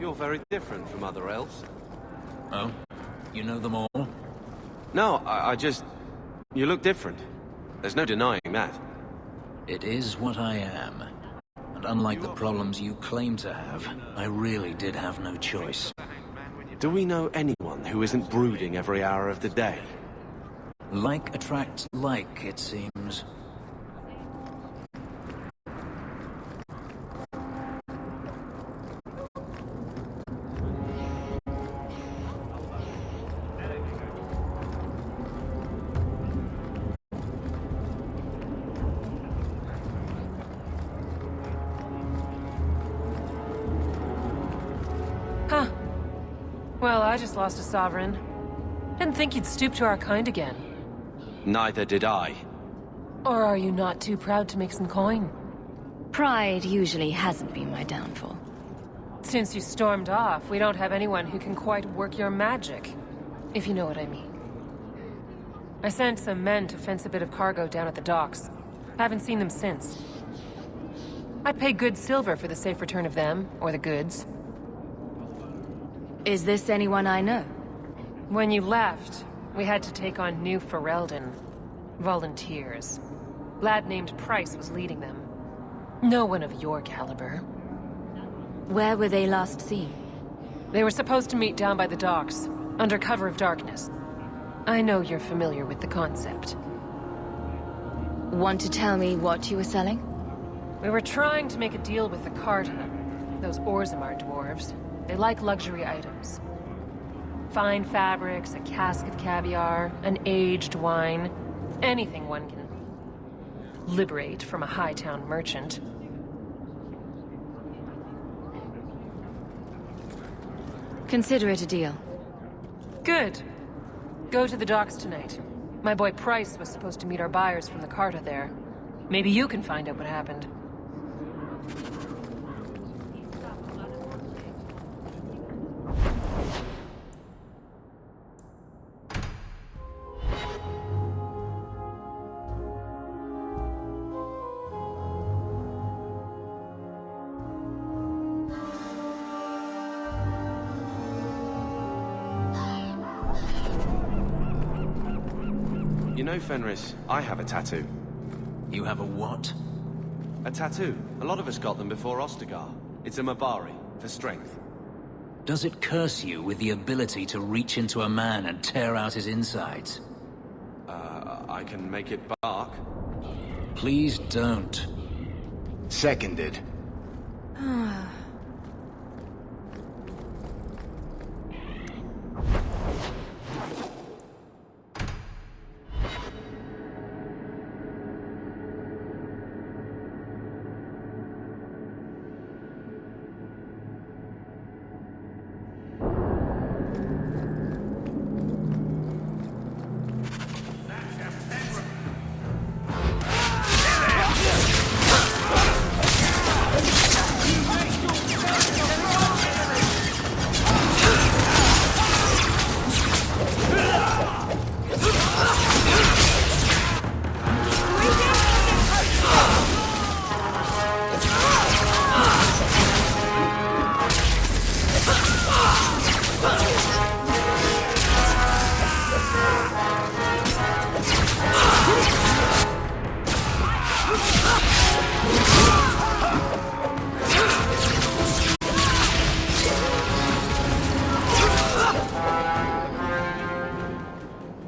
You're very different from other elves. Oh? You know them all? No, I just... You look different. There's no denying that. It is what I am. And unlike the problems you claim to have, I really did have no choice. Do we know anyone who isn't brooding every hour of the day? Like attracts like, it seems. Well, I just lost a sovereign. Didn't think you'd stoop to our kind again. Neither did I. Or are you not too proud to make some coin? Pride usually hasn't been my downfall. Since you stormed off, we don't have anyone who can quite work your magic. If you know what I mean. I sent some men to fence a bit of cargo down at the docks. Haven't seen them since. I'd pay good silver for the safe return of them, or the goods. Is this anyone I know? When you left, we had to take on New Ferelden. Volunteers. Lad named Price was leading them. No one of your caliber. Where were they last seen? They were supposed to meet down by the docks, under cover of darkness. I know you're familiar with the concept. Want to tell me what you were selling? We were trying to make a deal with the Carta. Those Orzammar dwarves. They like luxury items. Fine fabrics, a cask of caviar, an aged wine. Anything one can liberate from a Hightown merchant. Consider it a deal. Good. Go to the docks tonight. My boy Price was supposed to meet our buyers from the Carta there. Maybe you can find out what happened. You know, Fenris, I have a tattoo. You have a what? A tattoo. A lot of us got them before Ostagar. It's a Mabari, for strength. Does it curse you with the ability to reach into a man and tear out his insides? I can make it bark. Please don't. Seconded.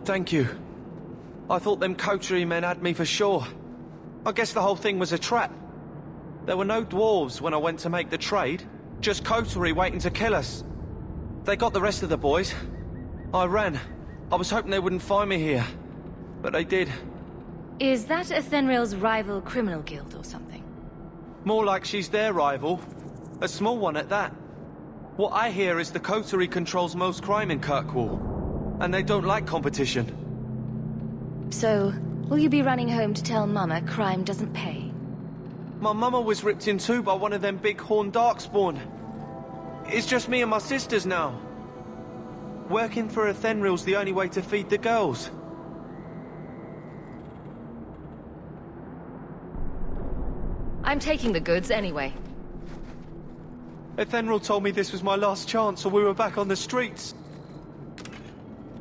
Thank you. I thought them coterie men had me for sure. I guess the whole thing was a trap. There were no dwarves when I went to make the trade. Just coterie waiting to kill us. They got the rest of the boys. I ran. I was hoping they wouldn't find me here. But they did. Is that Ethenril's rival criminal guild or something? More like she's their rival. A small one at that. What I hear is the coterie controls most crime in Kirkwall. And they don't like competition. So, will you be running home to tell Mama crime doesn't pay? My mama was ripped in two by one of them big horned darkspawn. It's just me and my sisters now. Working for Ethenril's the only way to feed the girls. I'm taking the goods anyway. Ethenril told me this was my last chance or we were back on the streets.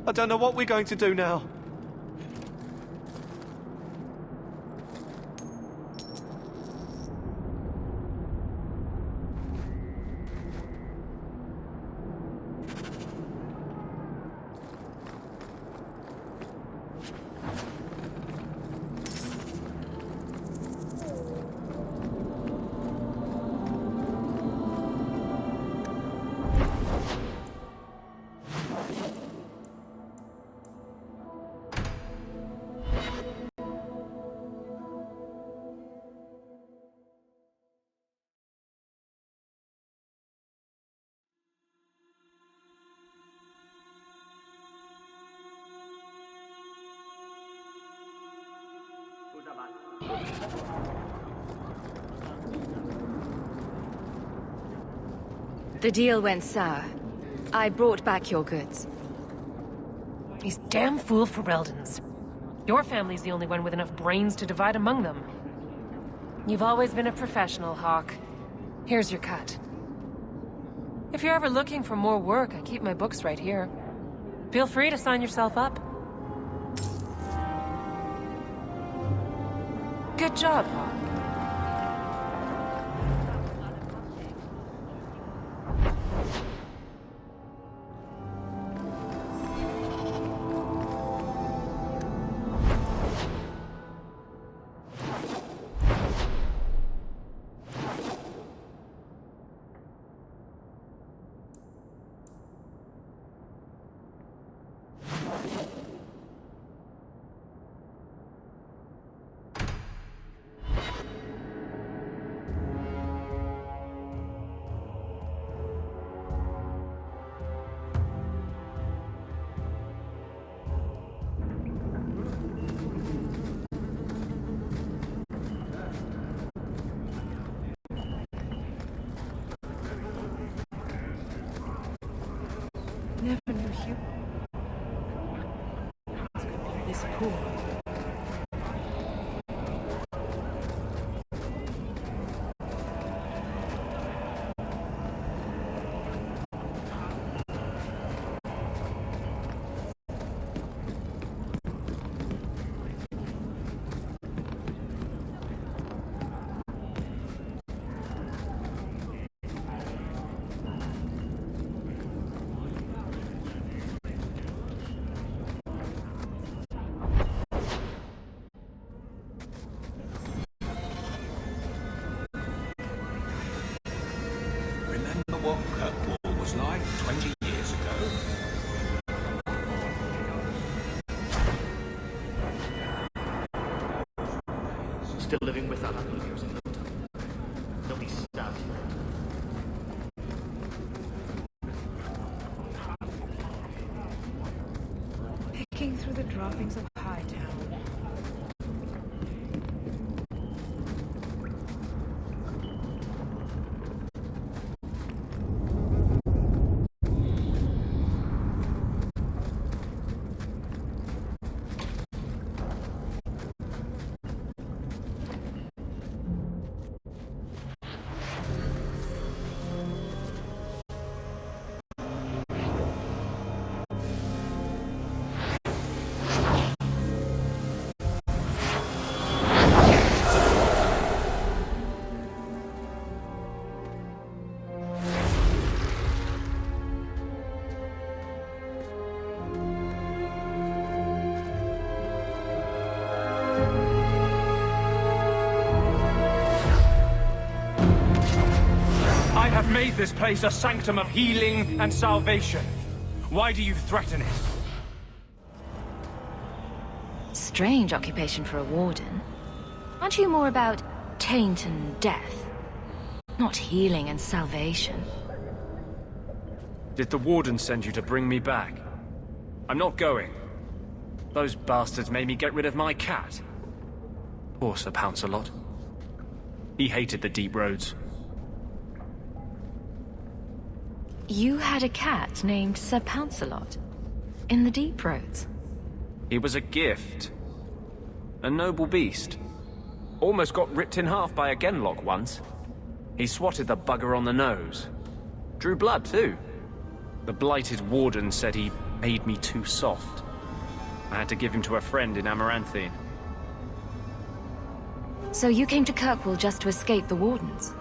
I don't know what we're going to do now. The deal went sour. I brought back your goods. These damn fool Fereldans. Your family's the only one with enough brains to divide among them. You've always been a professional, Hawke. Here's your cut. If you're ever looking for more work, I keep my books right here. Feel free to sign yourself up. Good job, Hawke. Never knew you was gonna be this poor. Remember what Kirkwall was like 20 years ago? Still living with that uncle of yours in London. They'll be stabbed. Picking through the droppings of Hightown. I have made this place a sanctum of healing and salvation. Why do you threaten it? Strange occupation for a warden. Aren't you more about taint and death? Not healing and salvation. Did the warden send you to bring me back? I'm not going. Those bastards made me get rid of my cat. Poor Sir Pouncelot. He hated the deep roads. You had a cat named Sir Pouncelot? In the deep roads? He was a gift. A noble beast. Almost got ripped in half by a Genlock once. He swatted the bugger on the nose. Drew blood, too. The blighted warden said he made me too soft. I had to give him to a friend in Amaranthine. So you came to Kirkwall just to escape the Wardens?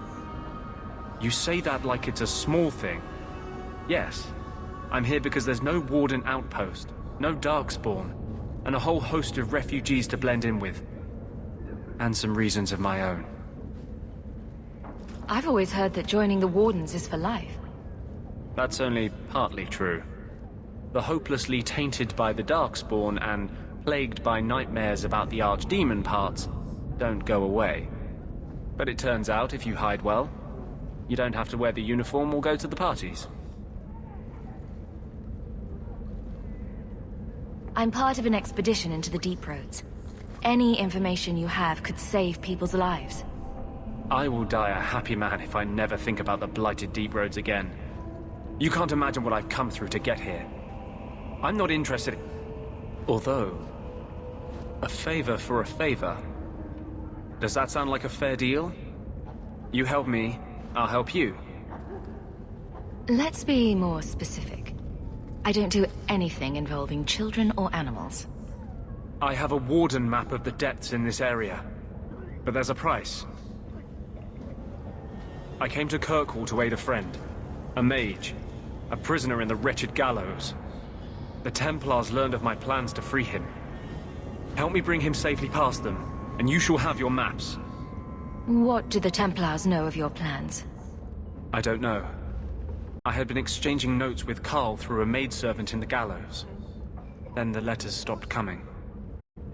You say that like it's a small thing. Yes. I'm here because there's no Warden outpost, no Darkspawn, and a whole host of refugees to blend in with. And some reasons of my own. I've always heard that joining the Wardens is for life. That's only partly true. The hopelessly tainted by the Darkspawn and plagued by nightmares about the Archdemon parts don't go away. But it turns out if you hide well, you don't have to wear the uniform or go to the parties. I'm part of an expedition into the Deep Roads. Any information you have could save people's lives. I will die a happy man if I never think about the blighted Deep Roads again. You can't imagine what I've come through to get here. I'm not interested. Although, a favor for a favor. Does that sound like a fair deal? You help me, I'll help you. Let's be more specific. I don't do anything involving children or animals. I have a warden map of the depths in this area. But there's a price. I came to Kirkwall to aid a friend. A mage. A prisoner in the wretched gallows. The Templars learned of my plans to free him. Help me bring him safely past them, and you shall have your maps. What do the Templars know of your plans? I don't know. I had been exchanging notes with Carl through a maidservant in the gallows. Then the letters stopped coming.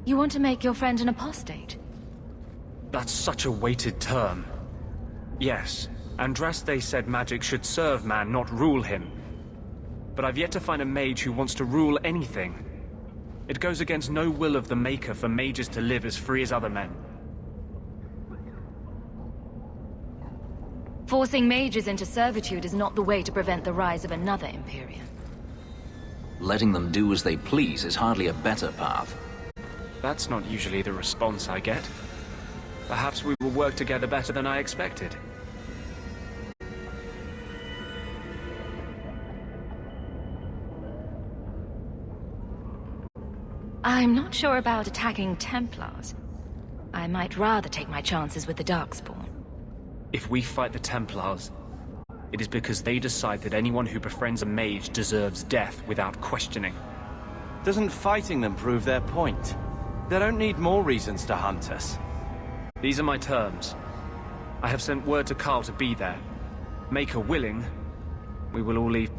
You want to make your friend an apostate? That's such a weighted term. Yes, Andraste said magic should serve man, not rule him. But I've yet to find a mage who wants to rule anything. It goes against no will of the Maker for mages to live as free as other men. Forcing mages into servitude is not the way to prevent the rise of another Imperium. Letting them do as they please is hardly a better path. That's not usually the response I get. Perhaps we will work together better than I expected. I'm not sure about attacking Templars. I might rather take my chances with the Darkspawn. If we fight the Templars, it is because they decide that anyone who befriends a mage deserves death without questioning. Doesn't fighting them prove their point? They don't need more reasons to hunt us. These are my terms. I have sent word to Carl to be there. Maker willing, we will all leave.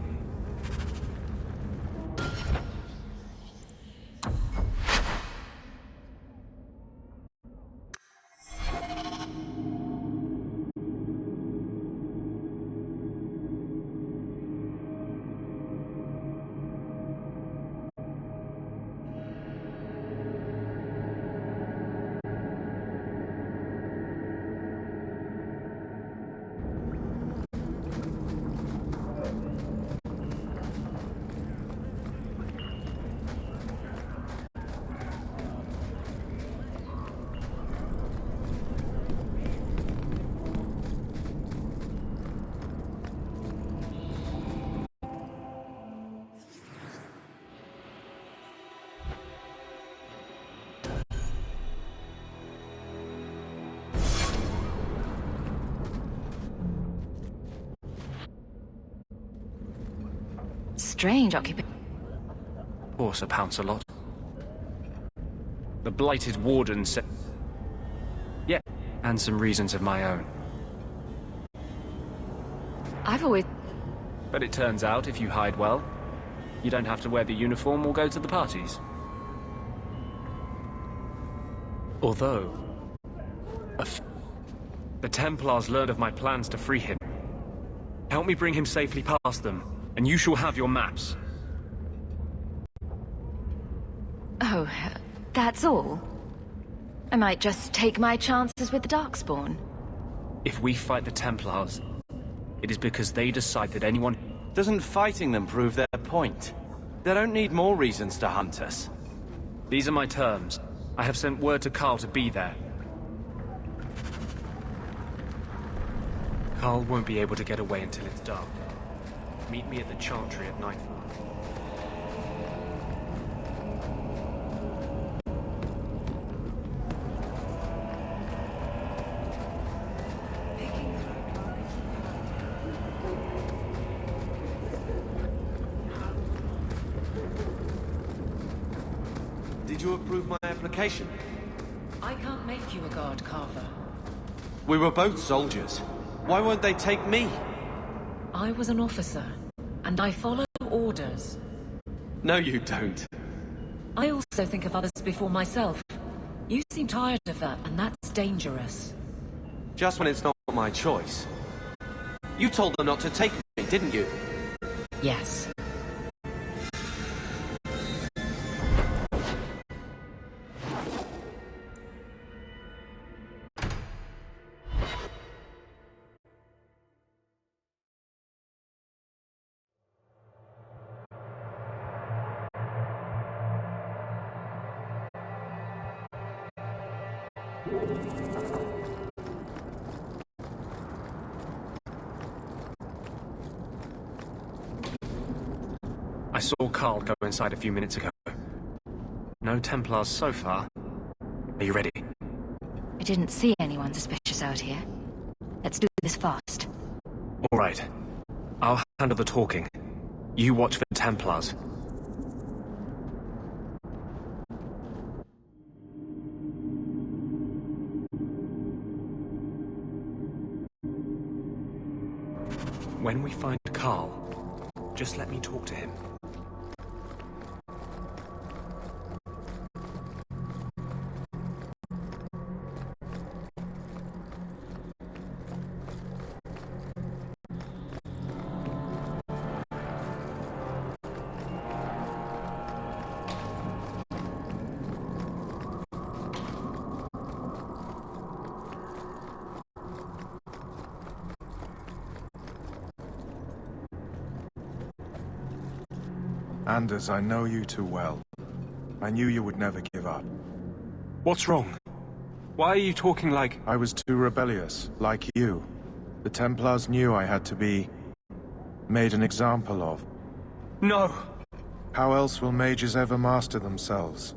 Strange occupation. Poor Sir Pouncelot. The blighted warden said... Yeah, and some reasons of my own. I've always... But it turns out, if you hide well, you don't have to wear the uniform or go to the parties. Although... The Templars learned of my plans to free him. Help me bring him safely past them, and you shall have your maps. Oh, that's all? I might just take my chances with the Darkspawn. If we fight the Templars, it is because they decide that anyone... Doesn't fighting them prove their point? They don't need more reasons to hunt us. These are my terms. I have sent word to Carl to be there. Carl won't be able to get away until it's dark. Meet me at the Chantry at nightfall. Picking through drawings of Did you approve my application? I can't make you a guard, Carver. We were both soldiers. Why won't they take me? I was an officer, and I follow orders. No, you don't. I also think of others before myself. You seem tired of that, and that's dangerous. Just when it's not my choice. You told them not to take me, didn't you? Yes. I saw Carl go inside a few minutes ago. No Templars so far. Are you ready? I didn't see anyone suspicious out here. Let's do this fast. All right. I'll handle the talking. You watch for Templars. When we find Carl, just let me talk to him. Anders, I know you too well. I knew you would never give up. What's wrong? Why are you talking like... I was too rebellious, like you. The Templars knew I had to be... made an example of. No! How else will mages ever master themselves?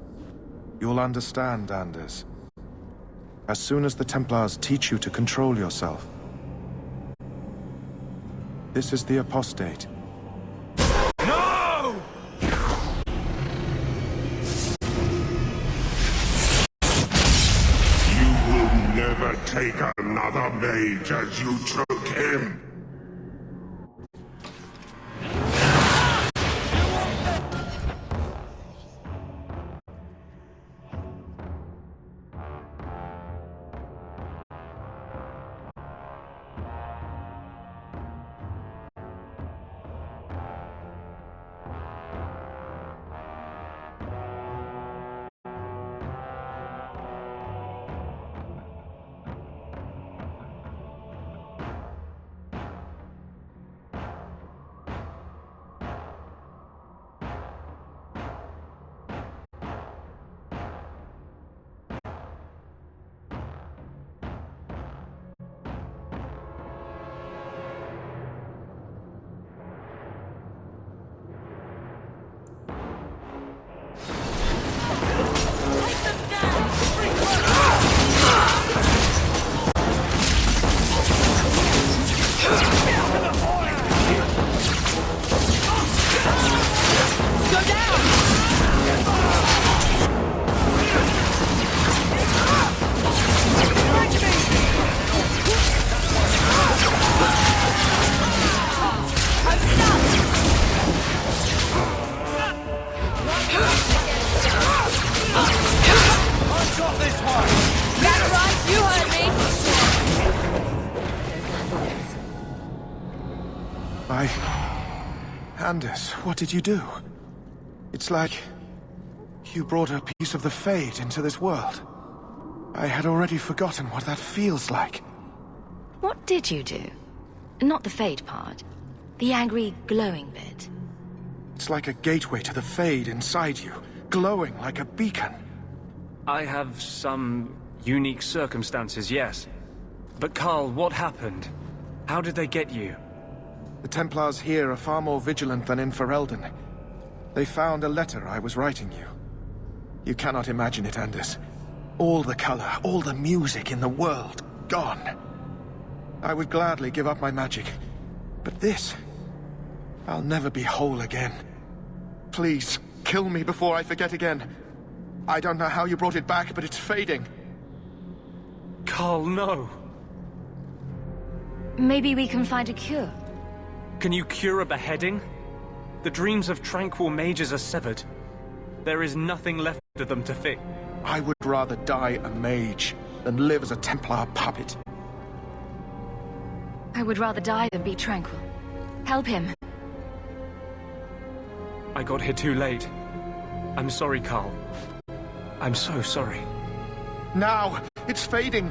You'll understand, Anders. As soon as the Templars teach you to control yourself. This is the apostate. Never take another mage as you took him. Anders, what did you do? It's like... you brought a piece of the Fade into this world. I had already forgotten what that feels like. What did you do? Not the Fade part. The angry, glowing bit. It's like a gateway to the Fade inside you, glowing like a beacon. I have some unique circumstances, yes. But Carl, what happened? How did they get you? The Templars here are far more vigilant than in Ferelden. They found a letter I was writing you. You cannot imagine it, Anders. All the color, all the music in the world, gone. I would gladly give up my magic, but this... I'll never be whole again. Please, kill me before I forget again. I don't know how you brought it back, but it's fading. Carl, no! Maybe we can find a cure. Can you cure a beheading? The dreams of tranquil mages are severed. There is nothing left of them to fix. I would rather die a mage than live as a Templar puppet. I would rather die than be tranquil. Help him. I got here too late. I'm sorry, Carl. I'm so sorry. Now! It's fading!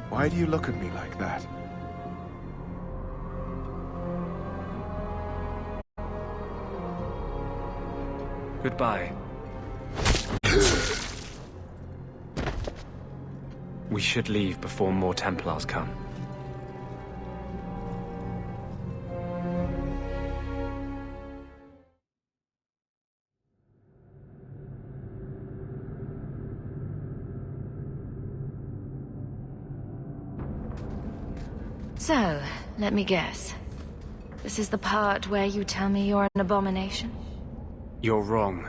Why do you look at me like that? Goodbye. We should leave before more Templars come. So, let me guess. This is the part where you tell me you're an abomination? You're wrong.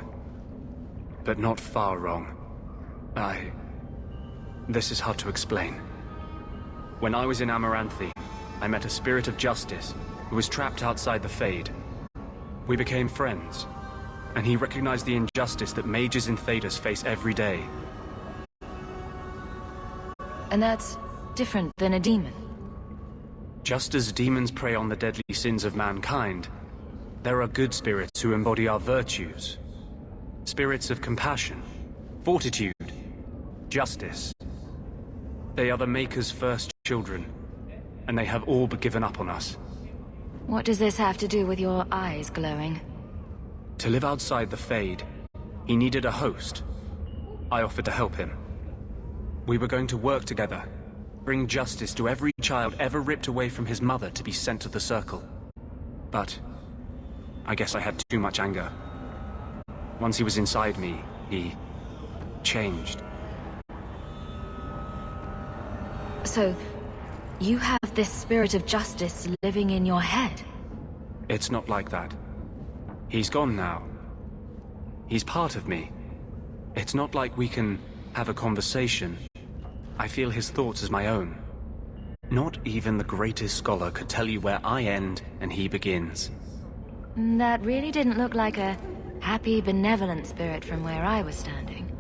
But not far wrong. This is hard to explain. When I was in Amaranthi, I met a spirit of justice who was trapped outside the Fade. We became friends, and he recognized the injustice that mages in Thedas face every day. And that's different than a demon? Just as demons prey on the deadly sins of mankind, there are good spirits who embody our virtues. Spirits of compassion, fortitude, justice. They are the Maker's first children, and they have all but given up on us. What does this have to do with your eyes glowing? To live outside the Fade, he needed a host. I offered to help him. We were going to work together, bring justice to every child ever ripped away from his mother to be sent to the Circle. But I guess I had too much anger. Once he was inside me, he changed. So, you have this spirit of justice living in your head? It's not like that. He's gone now. He's part of me. It's not like we can have a conversation. I feel his thoughts as my own. Not even the greatest scholar could tell you where I end and he begins. That really didn't look like a happy, benevolent spirit from where I was standing.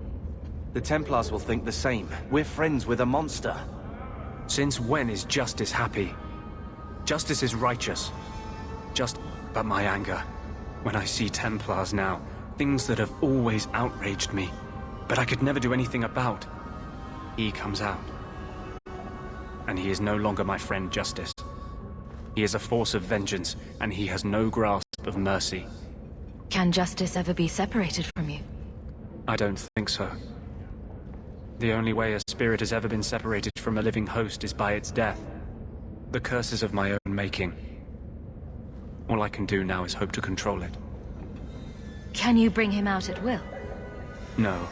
The Templars will think the same. We're friends with a monster. Since when is justice happy? Justice is righteous. But my anger. When I see Templars now, things that have always outraged me, but I could never do anything about. He comes out. And he is no longer my friend Justice. He is a force of vengeance, and he has no grasp of mercy. Can justice ever be separated from you? I don't think so. The only way a spirit has ever been separated from a living host is by its death. The curse is of my own making. All I can do now is hope to control it. Can you bring him out at will? No.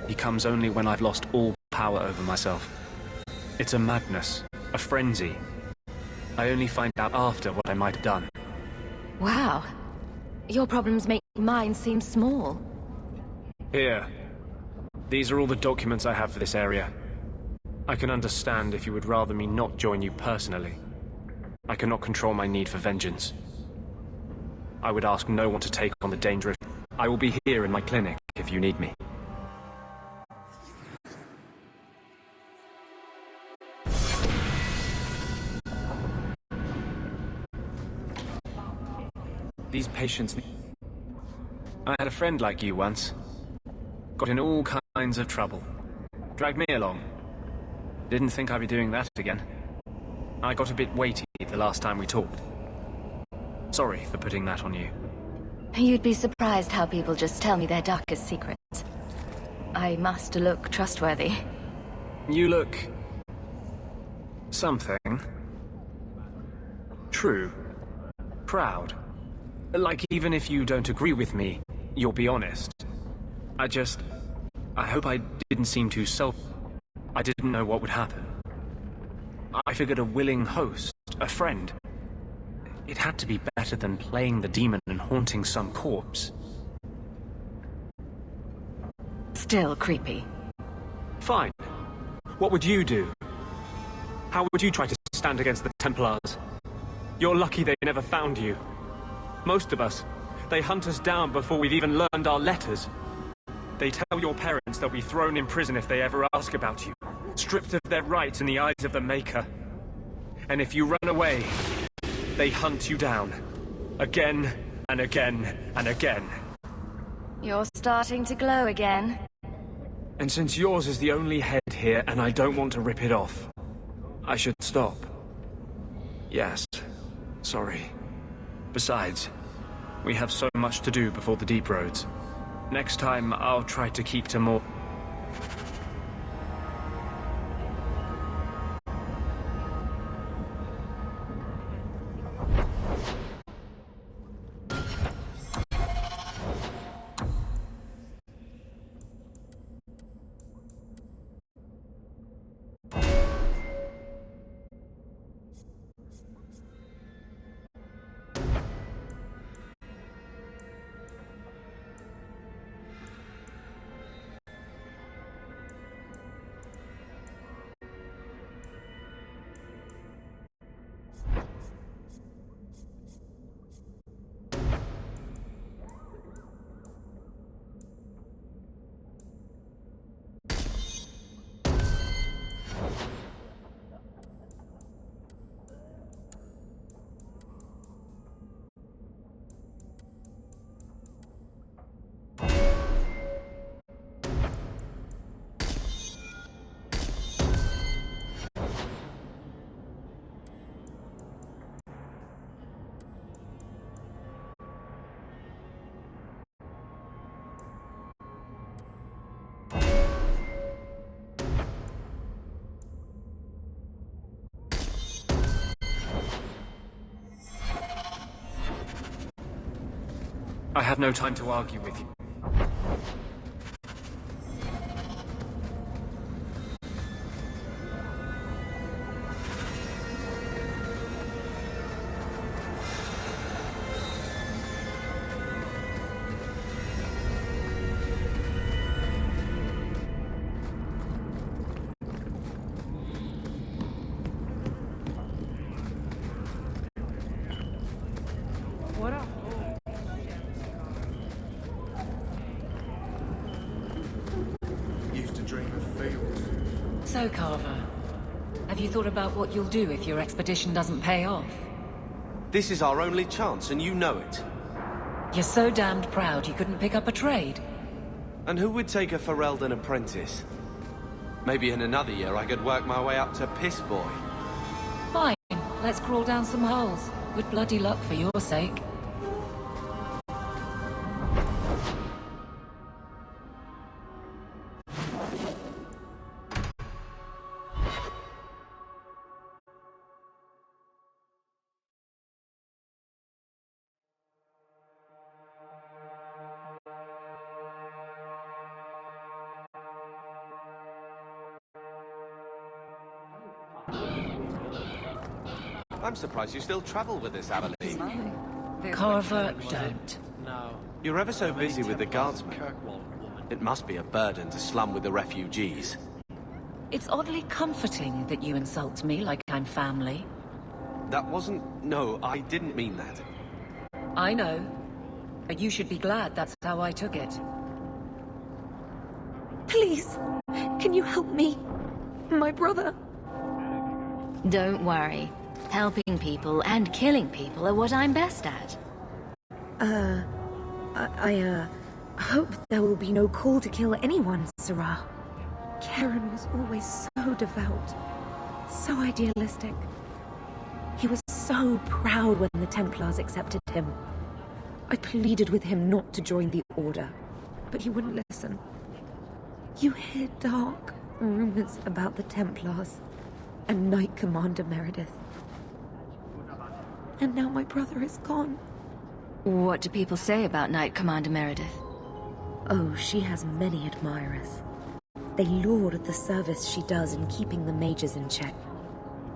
He comes only when I've lost all power over myself. It's a madness, a frenzy. I only find out after what I might have done. Wow. Your problems make mine seem small. Here. These are all the documents I have for this area. I can understand if you would rather me not join you personally. I cannot control my need for vengeance. I would ask no one to take on the dangerous. I will be here in my clinic if you need me. These patients... I had a friend like you once. Got in all kinds of trouble. Dragged me along. Didn't think I'd be doing that again. I got a bit weighty the last time we talked. Sorry for putting that on you. You'd be surprised how people just tell me their darkest secrets. I must look trustworthy. You look... something. true. Proud. Like, even if you don't agree with me, you'll be honest. I hope I didn't seem too I didn't know what would happen. I figured a willing host, a friend. It had to be better than playing the demon and haunting some corpse. Still creepy. Fine. What would you do? How would you try to stand against the Templars? You're lucky they never found you. Most of us, they hunt us down before we've even learned our letters. They tell your parents they'll be thrown in prison if they ever ask about you, stripped of their rights in the eyes of the Maker. And if you run away, they hunt you down. Again, and again, and again. You're starting to glow again. And since yours is the only head here, and I don't want to rip it off, I should stop. Yes, sorry. Besides, we have so much to do before the deep roads. Next time, I'll try to keep to more... I have no time to argue with you. What up? Used to dream of fields. So, Carver, have you thought about what you'll do if your expedition doesn't pay off? This is our only chance, and you know it. You're so damned proud you couldn't pick up a trade. And who would take a Ferelden apprentice? Maybe in another year I could work my way up to Piss Boy. Fine, let's crawl down some holes. With bloody luck for your sake. I'm surprised you still travel with this, Aveline. Carver, don't. You're ever so busy with the guardsmen. It must be a burden to slum with the refugees. It's oddly comforting that you insult me like I'm family. That wasn't... No, I didn't mean that. I know. But you should be glad that's how I took it. Please, can you help me? My brother. Don't worry. Helping people and killing people are what I'm best at. I hope there will be no call to kill anyone, Sarah. Karen was always so devout, so idealistic. He was so proud when the Templars accepted him. I pleaded with him not to join the Order, but he wouldn't listen. You hear dark rumors about the Templars and Knight Commander Meredith. And now my brother is gone. What do people say about Knight Commander Meredith? Oh, she has many admirers. They laud the service she does in keeping the mages in check.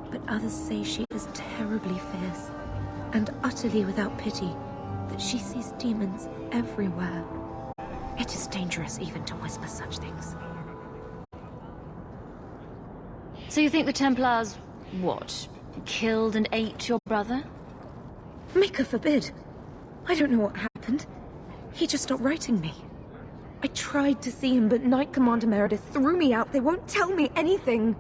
But others say she is terribly fierce, and utterly without pity, that she sees demons everywhere. It is dangerous even to whisper such things. So you think the Templars, what, killed and ate your brother? Maker forbid. I don't know what happened. He just stopped writing me. I tried to see him, but Knight Commander Meredith threw me out. They won't tell me anything.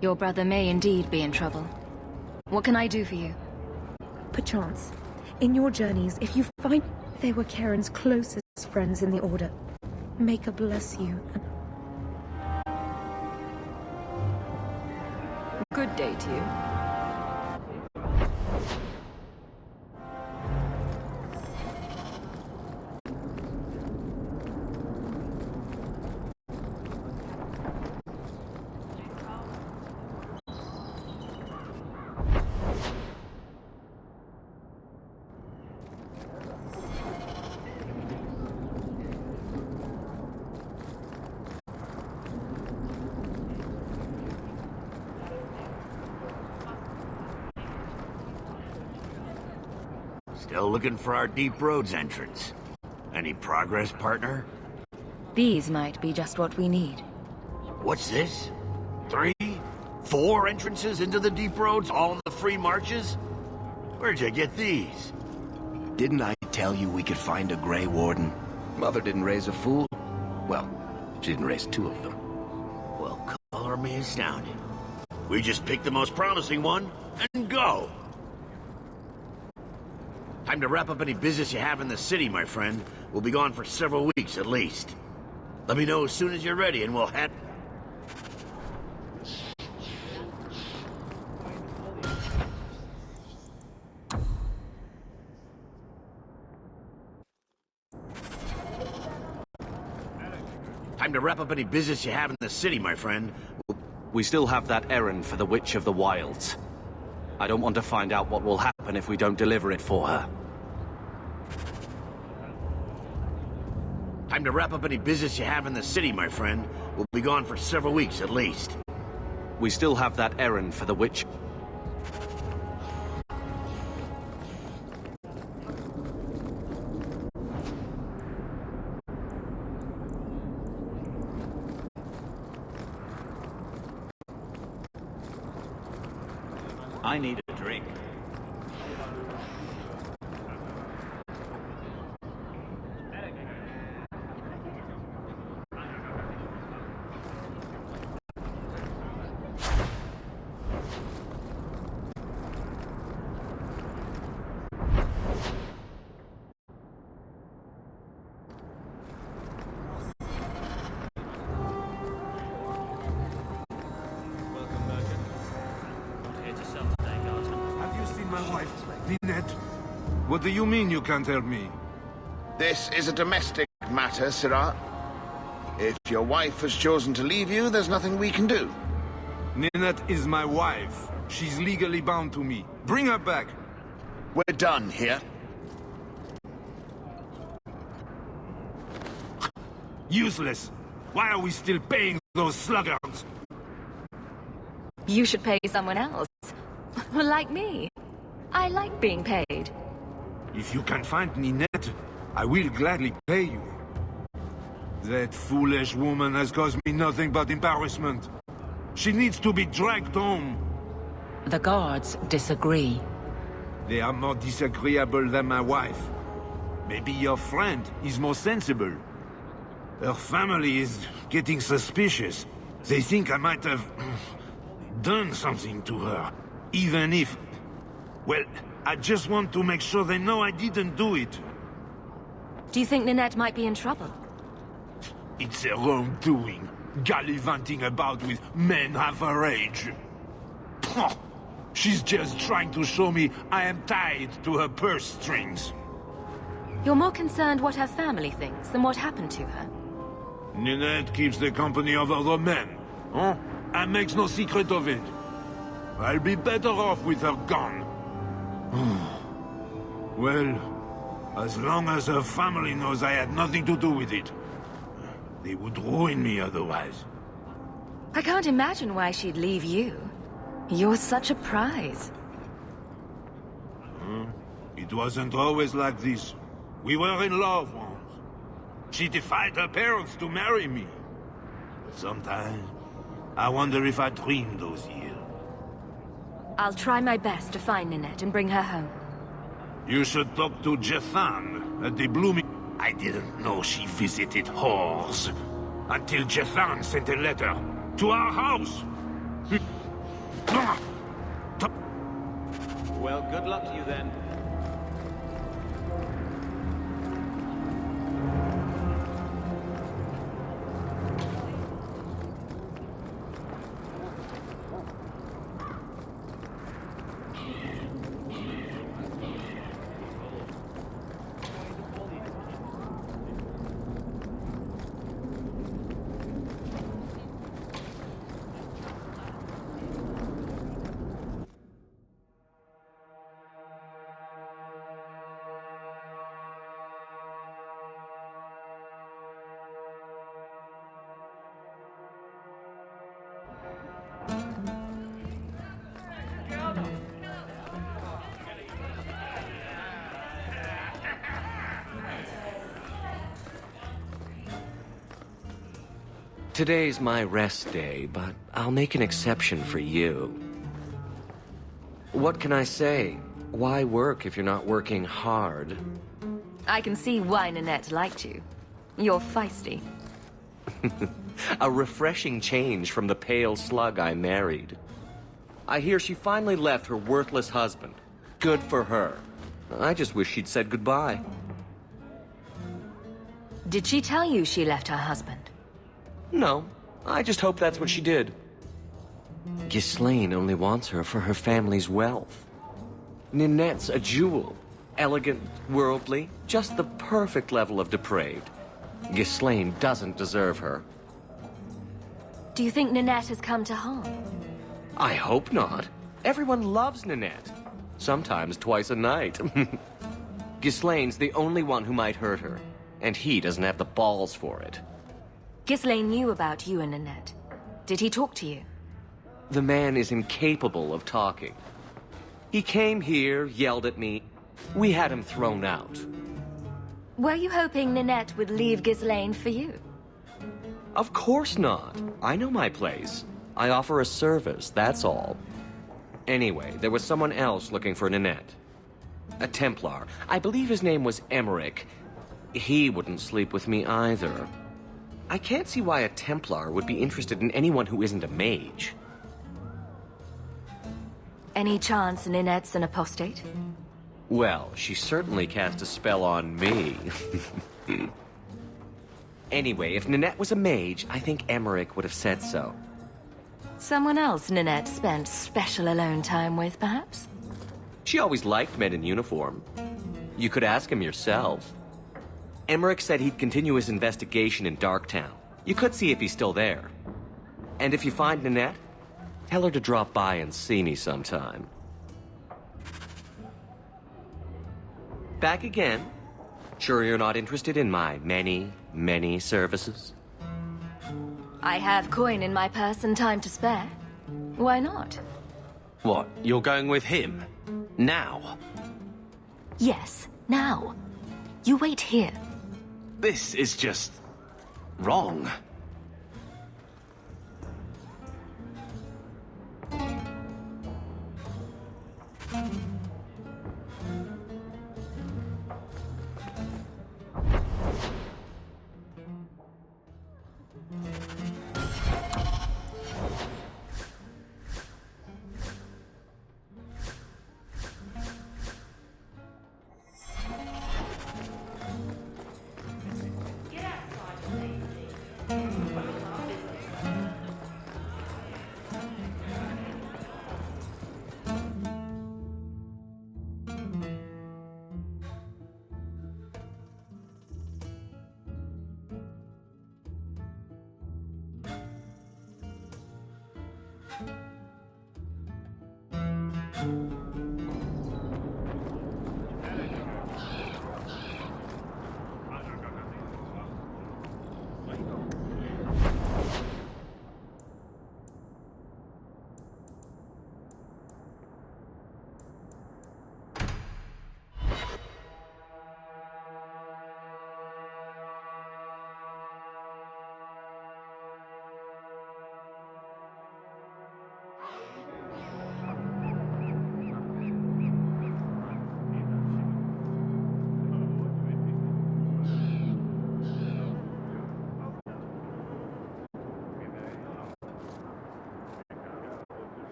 Your brother may indeed be in trouble. What can I do for you? Perchance, in your journeys, if you find they were Karen's closest friends in the Order, Maker bless you. Good day to you. Still looking for our Deep Roads entrance. Any progress, partner? These might be just what we need. What's this? 3? 4 entrances into the Deep Roads, all in the free marches? Where'd you get these? Didn't I tell you we could find a Grey Warden? Mother didn't raise a fool. Well, she didn't raise 2 of them. Well, color me astounded. We just pick the most promising one and go. Time to wrap up any business you have in the city, my friend. We'll be gone for several weeks at least. Let me know as soon as you're ready and we'll head... Time to wrap up any business you have in the city, my friend. We still have that errand for the Witch of the Wilds. I don't want to find out what will happen if we don't deliver it for her. Time to wrap up any business you have in the city, my friend. We'll be gone for several weeks at least. We still have that errand for the Witch... I need a drink. What do you mean you can't help me? This is a domestic matter, Sirrah. If your wife has chosen to leave you, there's nothing we can do. Ninette is my wife. She's legally bound to me. Bring her back. We're done here. Useless. Why are we still paying those sluggards? You should pay someone else. Like me. I like being paid. If you can find Ninette, I will gladly pay you. That foolish woman has caused me nothing but embarrassment. She needs to be dragged home. The guards disagree. They are more disagreeable than my wife. Maybe your friend is more sensible. Her family is getting suspicious. They think I might have done something to her. Even if... Well, I just want to make sure they know I didn't do it. Do you think Ninette might be in trouble? It's her own doing, gallivanting about with men half her age. Pah! She's just trying to show me I am tied to her purse strings. You're more concerned what her family thinks than what happened to her. Ninette keeps the company of other men, huh? I makes no secret of it. I'll be better off with her gone. Well, as long as her family knows I had nothing to do with it. They would ruin me otherwise. I can't imagine why she'd leave you. You're such a prize. It wasn't always like this. We were in love once. She defied her parents to marry me. But sometimes, I wonder if I dreamed those years. I'll try my best to find Ninette and bring her home. You should talk to Jethan at the Blooming... I didn't know she visited whores. Until Jethan sent a letter to our house. Well, good luck to you then. Today's my rest day, but I'll make an exception for you. What can I say? Why work if you're not working hard? I can see why Ninette liked you. You're feisty. A refreshing change from the pale slug I married. I hear she finally left her worthless husband. Good for her. I just wish she'd said goodbye. Did she tell you she left her husband? No, I just hope that's what she did. Ghislaine only wants her for her family's wealth. Ninette's a jewel. Elegant, worldly, just the perfect level of depraved. Ghislaine doesn't deserve her. Do you think Ninette has come to harm? I hope not. Everyone loves Ninette. Sometimes twice a night. Ghislaine's the only one who might hurt her, and he doesn't have the balls for it. Ghislaine knew about you and Ninette. Did he talk to you? The man is incapable of talking. He came here, yelled at me. We had him thrown out. Were you hoping Ninette would leave Ghislaine for you? Of course not. I know my place. I offer a service, that's all. Anyway, there was someone else looking for Ninette. A Templar. I believe his name was Emmerich. He wouldn't sleep with me either. I can't see why a Templar would be interested in anyone who isn't a mage. Any chance Ninette's an apostate? Well, she certainly cast a spell on me. Anyway, if Ninette was a mage, I think Emmerich would have said so. Someone else Ninette spent special alone time with, perhaps? She always liked men in uniform. You could ask him yourself. Emmerich said he'd continue his investigation in Darktown. You could see if he's still there. And if you find Ninette, tell her to drop by and see me sometime. Back again? Sure you're not interested in my many, many services? I have coin in my purse and time to spare. Why not? What, you're going with him? Now? Yes, now. You wait here. This is just... wrong. Get outside, please.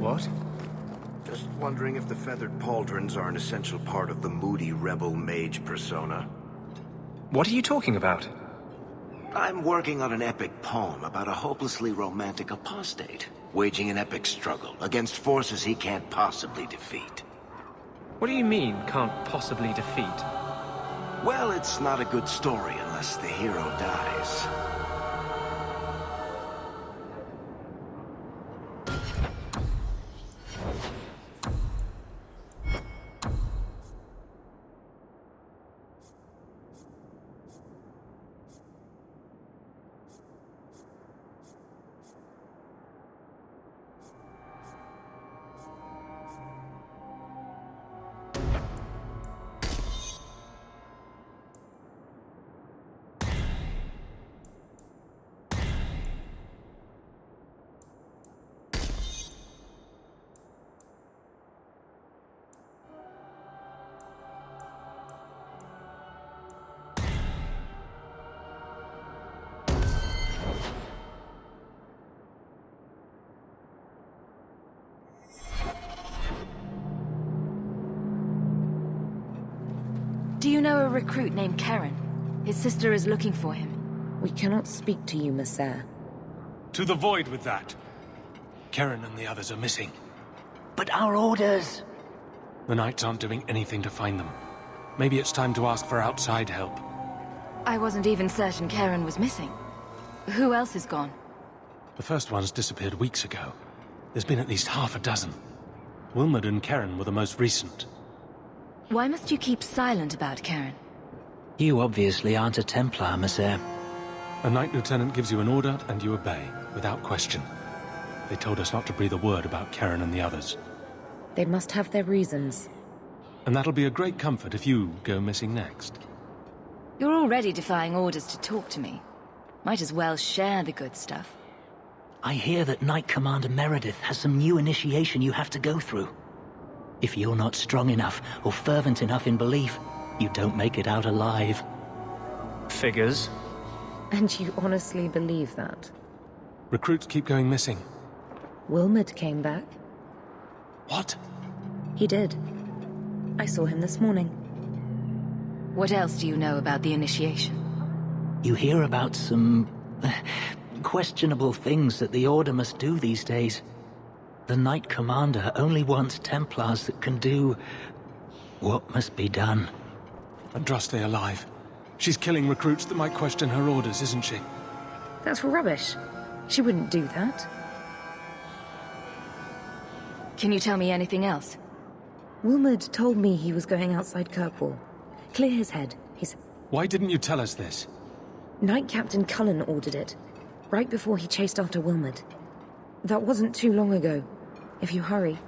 What? Just wondering if the feathered pauldrons are an essential part of the moody rebel mage persona. What are you talking about? I'm working on an epic poem about a hopelessly romantic apostate, waging an epic struggle against forces he can't possibly defeat. What do you mean, can't possibly defeat? Well, it's not a good story unless the hero dies. Do you know a recruit named Karen? His sister is looking for him. We cannot speak to you, Messer. To the void with that. Karen and the others are missing. But our orders... The Knights aren't doing anything to find them. Maybe it's time to ask for outside help. I wasn't even certain Karen was missing. Who else is gone? The first ones disappeared weeks ago. There's been at least half a dozen. Wilmot and Karen were the most recent. Why must you keep silent about Karen? You obviously aren't a Templar, Messer. A Knight Lieutenant gives you an order, and you obey, without question. They told us not to breathe a word about Karen and the others. They must have their reasons. And that'll be a great comfort if you go missing next. You're already defying orders to talk to me. Might as well share the good stuff. I hear that Knight Commander Meredith has some new initiation you have to go through. If you're not strong enough or fervent enough in belief, you don't make it out alive. Figures. And you honestly believe that? Recruits keep going missing. Wilmot came back. What? He did. I saw him this morning. What else do you know about the initiation? You hear about some questionable things that the Order must do these days. The Knight Commander only wants Templars that can do what must be done. Andraste alive. She's killing recruits that might question her orders, isn't she? That's rubbish. She wouldn't do that. Can you tell me anything else? Wilmot told me he was going outside Kirkwall. Clear his head, he said. Why didn't you tell us this? Knight Captain Cullen ordered it, right before he chased after Wilmot. That wasn't too long ago. If you hurry.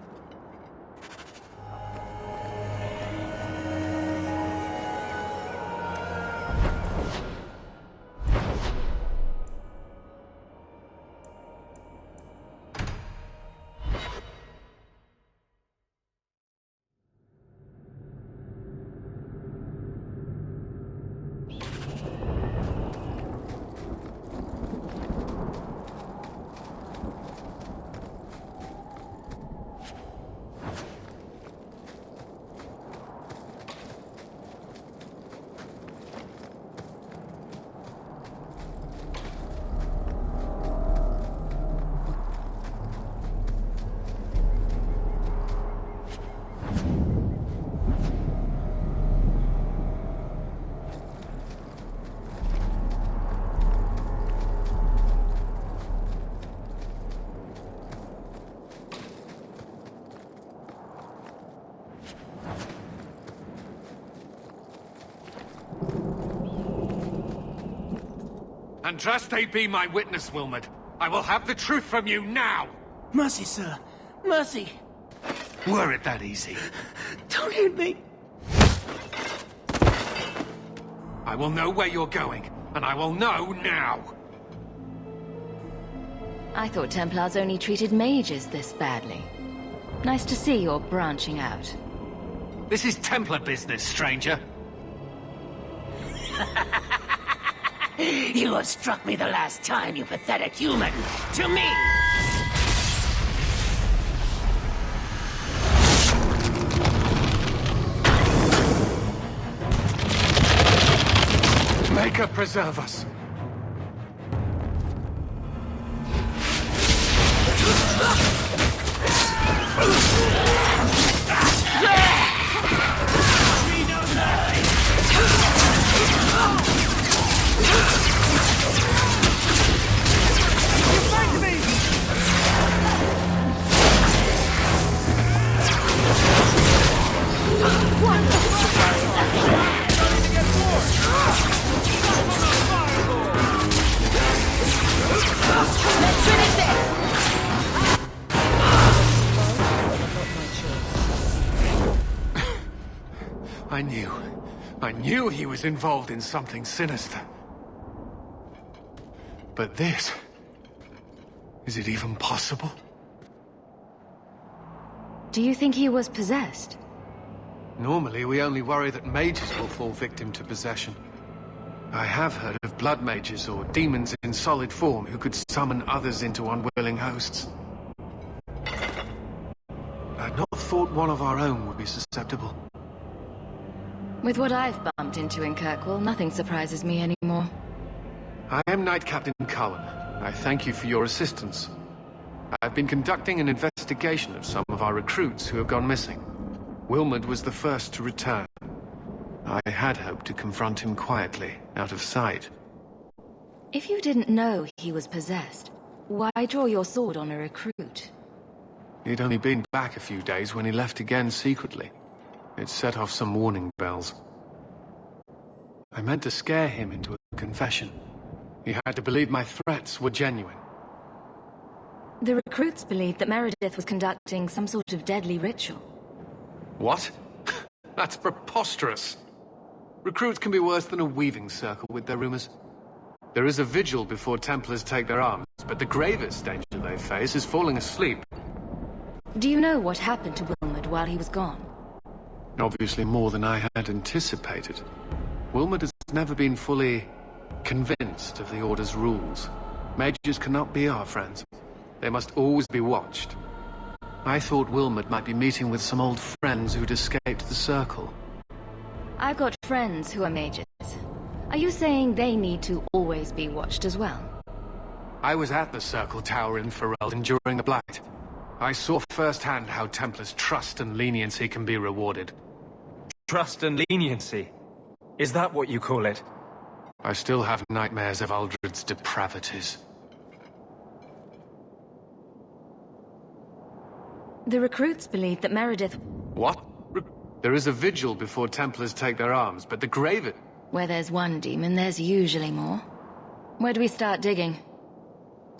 Andraste be my witness, Wilmot. I will have the truth from you now! Mercy, sir. Mercy. Were it that easy? Don't hit me. I will know where you're going, and I will know now! I thought Templars only treated mages this badly. Nice to see you're branching out. This is Templar business, stranger. You have struck me the last time, you pathetic human. To me! Maker preserve us. I knew he was involved in something sinister. But this... is it even possible? Do you think he was possessed? Normally, we only worry that mages will fall victim to possession. I have heard of blood mages or demons in solid form who could summon others into unwilling hosts. I'd not thought one of our own would be susceptible. With what I've bumped into in Kirkwall, nothing surprises me anymore. I am Knight Captain Cullen. I thank you for your assistance. I've been conducting an investigation of some of our recruits who have gone missing. Wilmot was the first to return. I had hoped to confront him quietly, out of sight. If you didn't know he was possessed, why draw your sword on a recruit? He'd only been back a few days when he left again secretly. It set off some warning bells. I meant to scare him into a confession. He had to believe my threats were genuine. The recruits believed that Meredith was conducting some sort of deadly ritual. What? That's preposterous. Recruits can be worse than a weaving circle with their rumors. There is a vigil before Templars take their arms, but the gravest danger they face is falling asleep. Do you know what happened to Wilmot while he was gone? Obviously more than I had anticipated. Wilmot has never been fully convinced of the Order's rules. Mages cannot be our friends. They must always be watched. I thought Wilmot might be meeting with some old friends who'd escaped the Circle. I've got friends who are mages. Are you saying they need to always be watched as well? I was at the Circle Tower in Ferelden during the Blight. I saw firsthand how Templars' trust and leniency can be rewarded. Trust and leniency? Is that what you call it? I still have nightmares of Uldred's depravities. The recruits believe that Meredith... What? There is a vigil before Templars take their arms, but the gravest... Where there's one demon, there's usually more. Where do we start digging?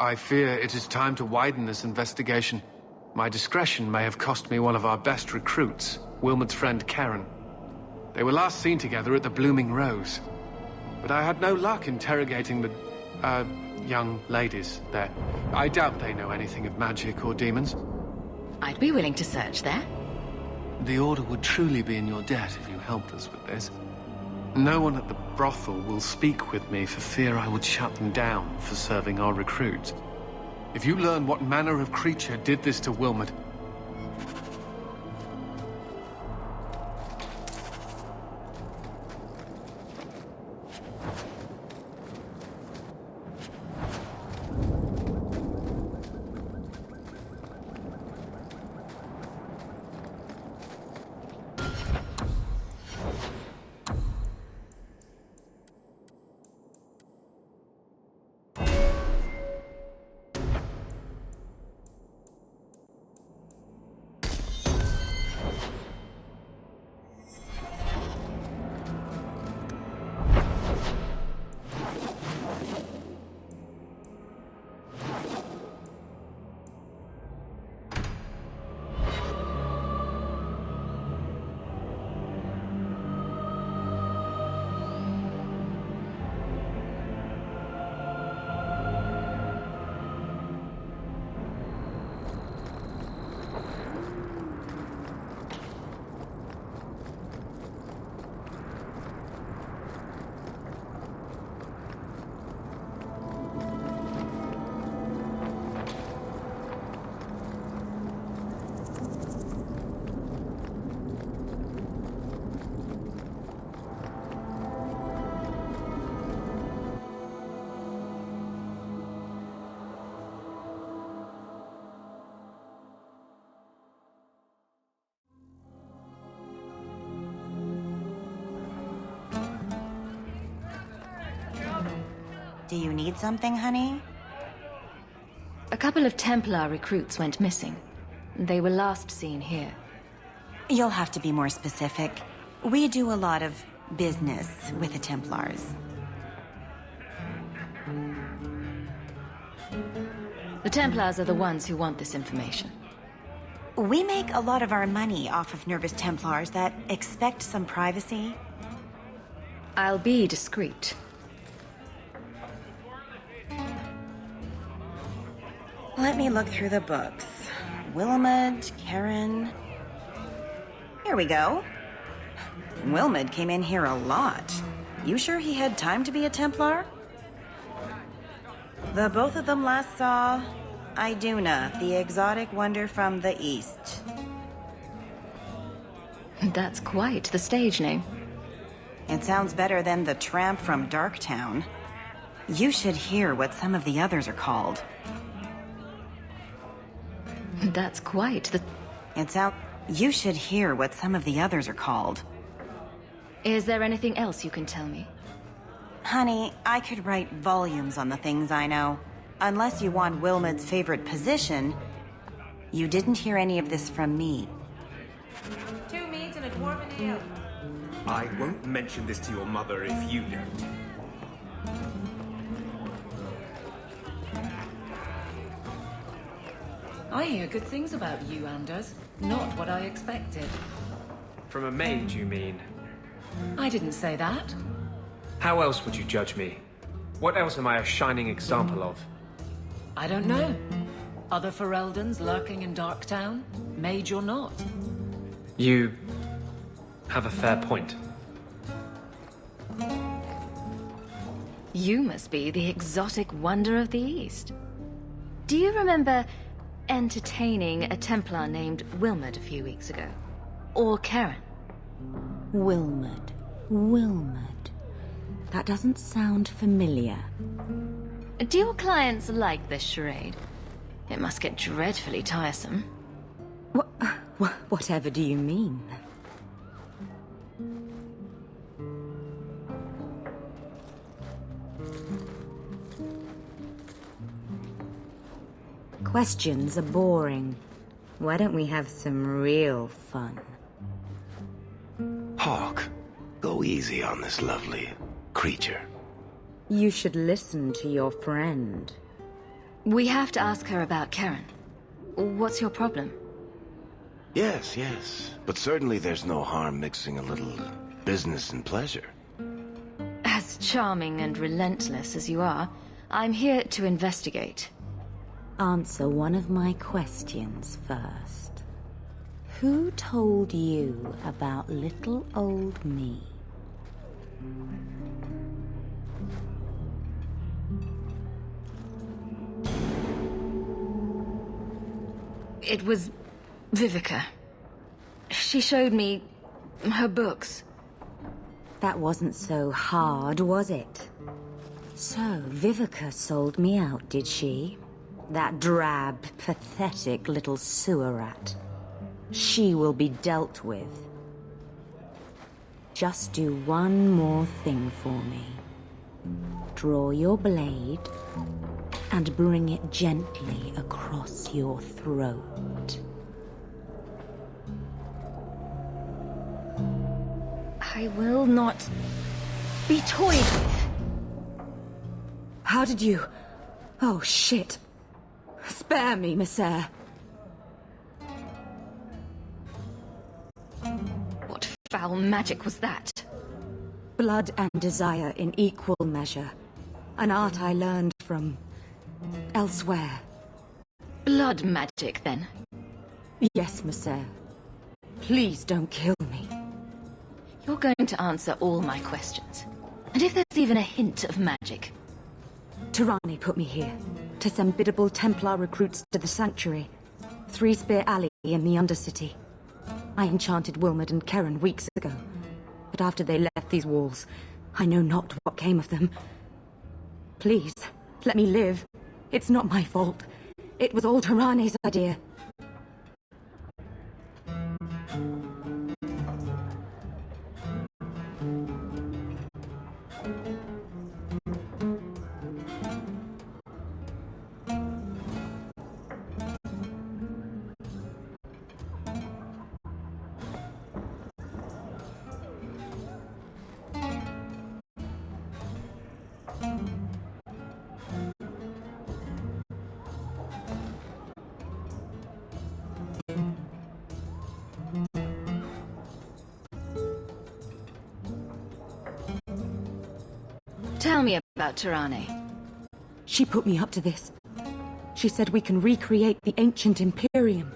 I fear it is time to widen this investigation. My discretion may have cost me one of our best recruits, Wilmot's friend Karen. They were last seen together at the Blooming Rose. But I had no luck interrogating the, young ladies there. I doubt they know anything of magic or demons. I'd be willing to search there. The Order would truly be in your debt if you helped us with this. No one at the brothel will speak with me for fear I would shut them down for serving our recruits. If you learn what manner of creature did this to Wilmot... Do you need something, honey? A couple of Templar recruits went missing. They were last seen here. You'll have to be more specific. We do a lot of business with the Templars. The Templars are the ones who want this information. We make a lot of our money off of nervous Templars that expect some privacy. I'll be discreet. Let me look through the books. Wilmot, Karen... Here we go. Wilmot came in here a lot. You sure he had time to be a Templar? The both of them last saw Iduna, the exotic wonder from the east. That's quite the stage name. It sounds better than the tramp from Darktown. You should hear what some of the others are called. That's quite the... You should hear what some of the others are called. Is there anything else you can tell me? Honey, I could write volumes on the things I know. Unless you want Wilmot's favorite position, you didn't hear any of this from me. 2 meats and a dwarven ale. I won't mention this to your mother if you don't. I hear good things about you, Anders. Not what I expected. From a mage, you mean? I didn't say that. How else would you judge me? What else am I a shining example of? I don't know. Other Fereldans lurking in Darktown? Mage or not? You have a fair point. You must be the exotic wonder of the East. Do you remember entertaining a Templar named Wilmot a few weeks ago? Or Karen? Wilmot. Wilmot. That doesn't sound familiar. Do your clients like this charade? It must get dreadfully tiresome. Whatever do you mean? Questions are boring. Why don't we have some real fun? Hawke, go easy on this lovely creature. You should listen to your friend. We have to ask her about Karen. What's your problem? Yes, yes. But certainly there's no harm mixing a little business and pleasure. As charming and relentless as you are, I'm here to investigate. Answer one of my questions first. Who told you about little old me? It was Vivica. She showed me her books. That wasn't so hard, was it? So, Vivica sold me out, did she? That drab, pathetic little sewer rat. She will be dealt with. Just do one more thing for me. Draw your blade and bring it gently across your throat. I will not be toyed with. How did you... Oh, shit. Spare me, Messere. What foul magic was that? Blood and desire in equal measure. An art I learned from... elsewhere. Blood magic, then? Yes, Messere. Please don't kill me. You're going to answer all my questions. And if there's even a hint of magic... Tirani put me here, to send biddable Templar recruits to the Sanctuary. Three Spear Alley in the Undercity. I enchanted Wilmot and Karen weeks ago. But after they left these walls, I know not what came of them. Please, let me live. It's not my fault. It was all Tirani's idea. Tell me about Tirani. She put me up to this. She said we can recreate the ancient Imperium.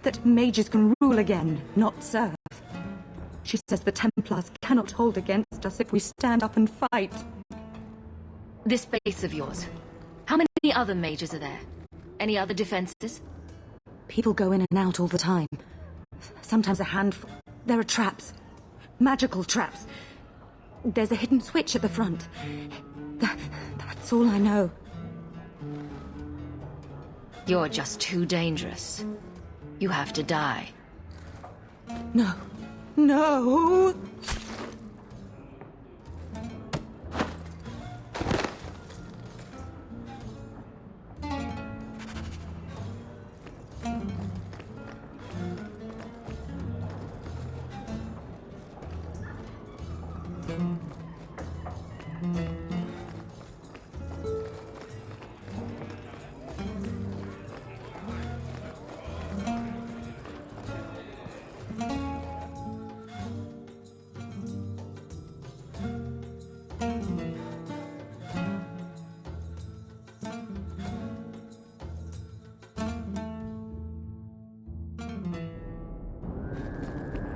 That mages can rule again, not serve. She says the Templars cannot hold against us if we stand up and fight. This base of yours, how many other mages are there? Any other defenses? People go in and out all the time. Sometimes a handful. There are traps. Magical traps. There's a hidden switch at the front. That's all I know. You're just too dangerous. You have to die. No. No!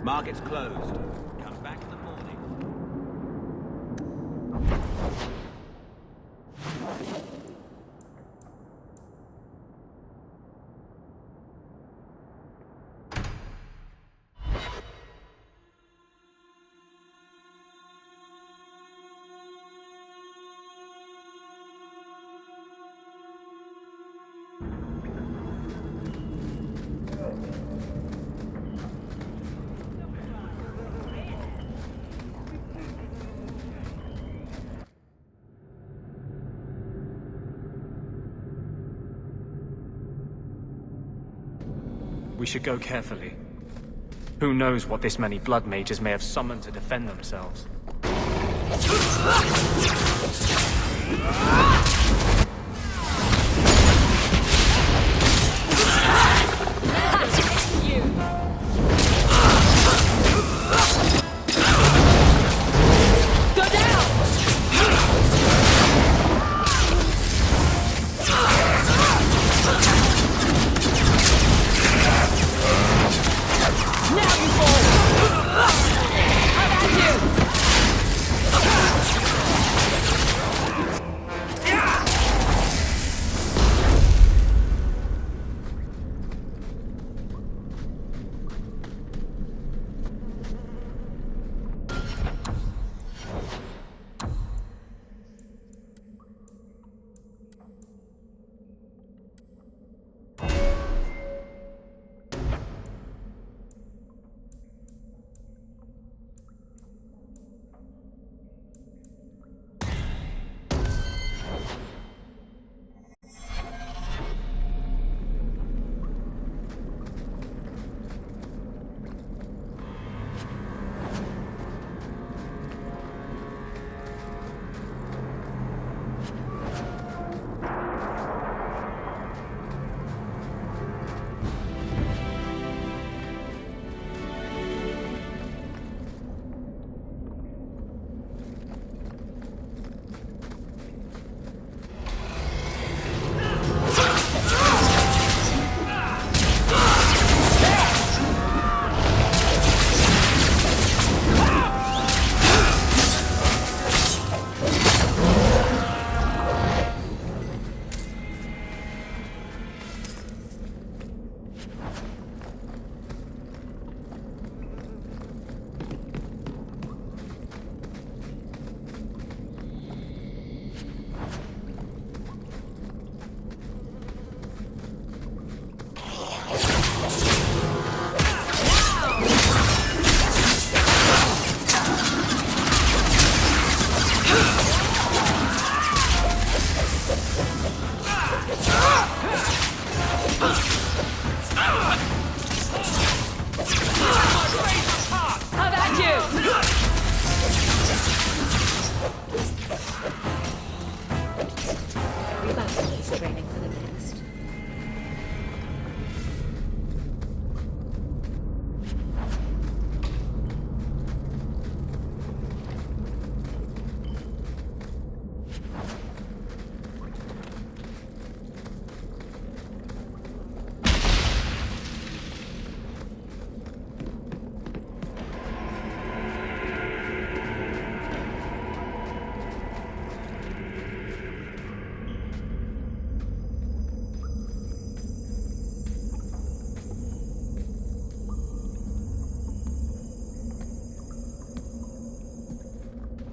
Market's closed. Come back in the morning. We should go carefully. Who knows what this many blood mages may have summoned to defend themselves.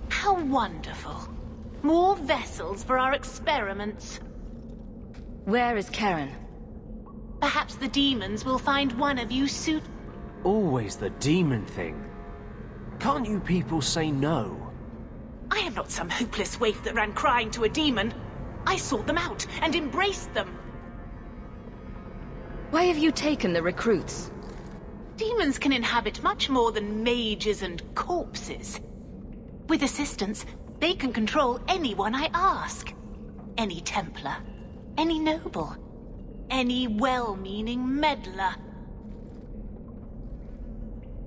How wonderful. More vessels for our experiments. Where is Karen? Perhaps the demons will find one of you suit... Always the demon thing. Can't you people say no? I am not some hopeless waif that ran crying to a demon. I sought them out and embraced them. Why have you taken the recruits? Demons can inhabit much more than mages and corpses. With assistance, they can control anyone I ask. Any Templar, any noble, any well-meaning meddler.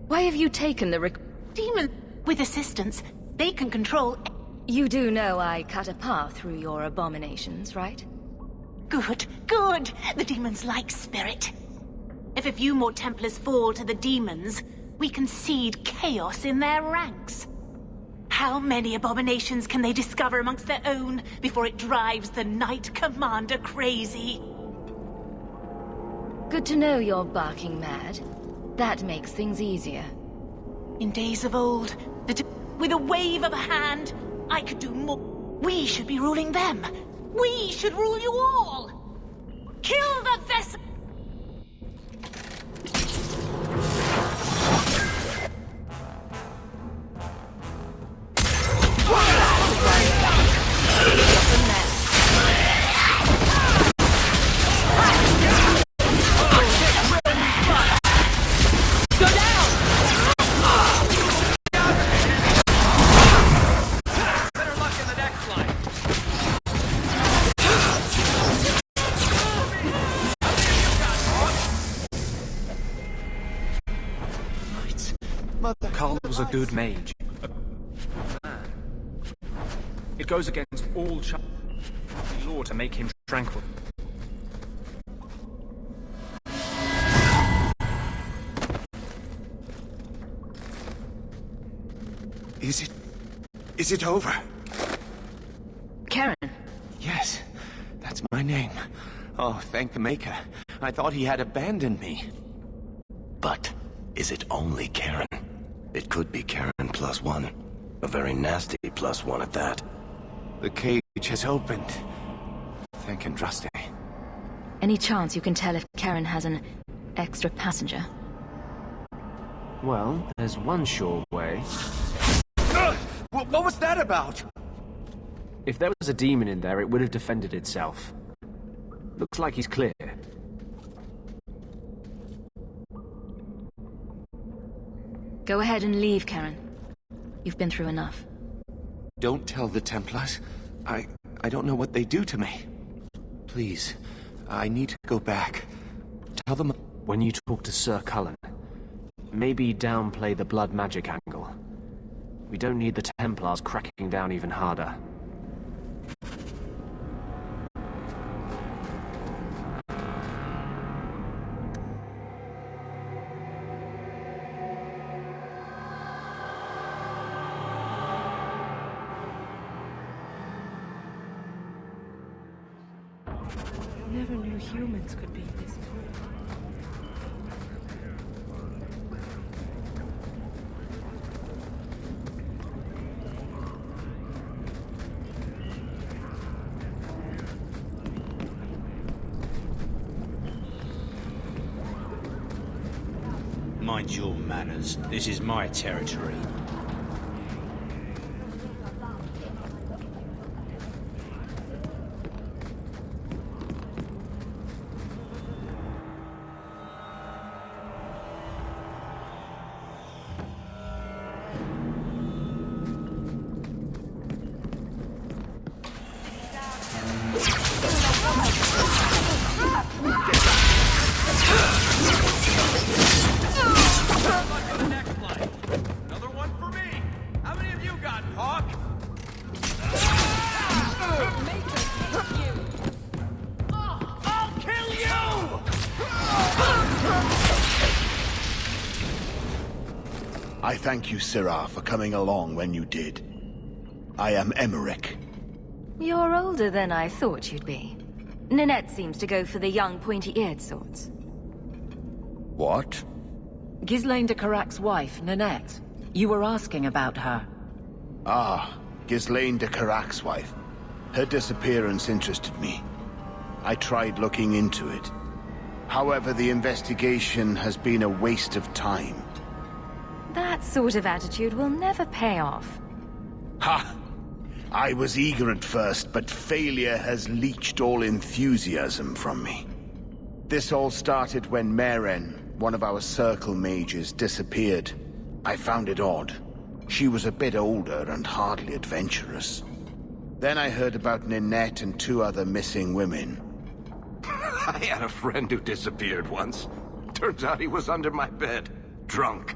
Why have you taken the Demon, with assistance, they can control... You do know I cut a path through your abominations, right? Good, good! The demons like spirit. If a few more Templars fall to the demons, we can seed chaos in their ranks. How many abominations can they discover amongst their own before it drives the Knight Commander crazy? Good to know you're barking mad. That makes things easier. In days of old, with a wave of a hand, I could do more. We should be ruling them. We should rule you all. Kill the vessel. Carl was a good mage. It goes against all law to make him tranquil. Is it over? Karen. Yes, that's my name. Oh, thank the Maker. I thought he had abandoned me. But is it only Karen? It could be Karen +1. A very nasty +1 at that. The cage has opened. Thank Andraste. Any chance you can tell if Karen has an extra passenger? Well, there's one sure way. What was that about? If there was a demon in there, it would have defended itself. Looks like he's clear. Go ahead and leave, Karen. You've been through enough. Don't tell the Templars. I don't know what they do to me. Please, I need to go back. Tell them... When you talk to Sir Cullen, maybe downplay the blood magic angle. We don't need the Templars cracking down even harder. Never knew humans could be this cool. Mind your manners. This is my territory. Another one for me. How many of you got, Hawke? I'll kill you! I thank you, Sirrah, for coming along when you did. I am Emmerich. You're older than I thought you'd be. Nanette seems to go for the young, pointy-eared sorts. What? Ghislaine de Carac's wife, Nanette. You were asking about her. Ah, Ghislaine de Carac's wife. Her disappearance interested me. I tried looking into it. However, the investigation has been a waste of time. That sort of attitude will never pay off. Ha! I was eager at first, but failure has leached all enthusiasm from me. This all started when Meren, one of our circle mages, disappeared. I found it odd. She was a bit older and hardly adventurous. Then I heard about Ninette and 2 other missing women. I had a friend who disappeared once. Turns out he was under my bed, drunk.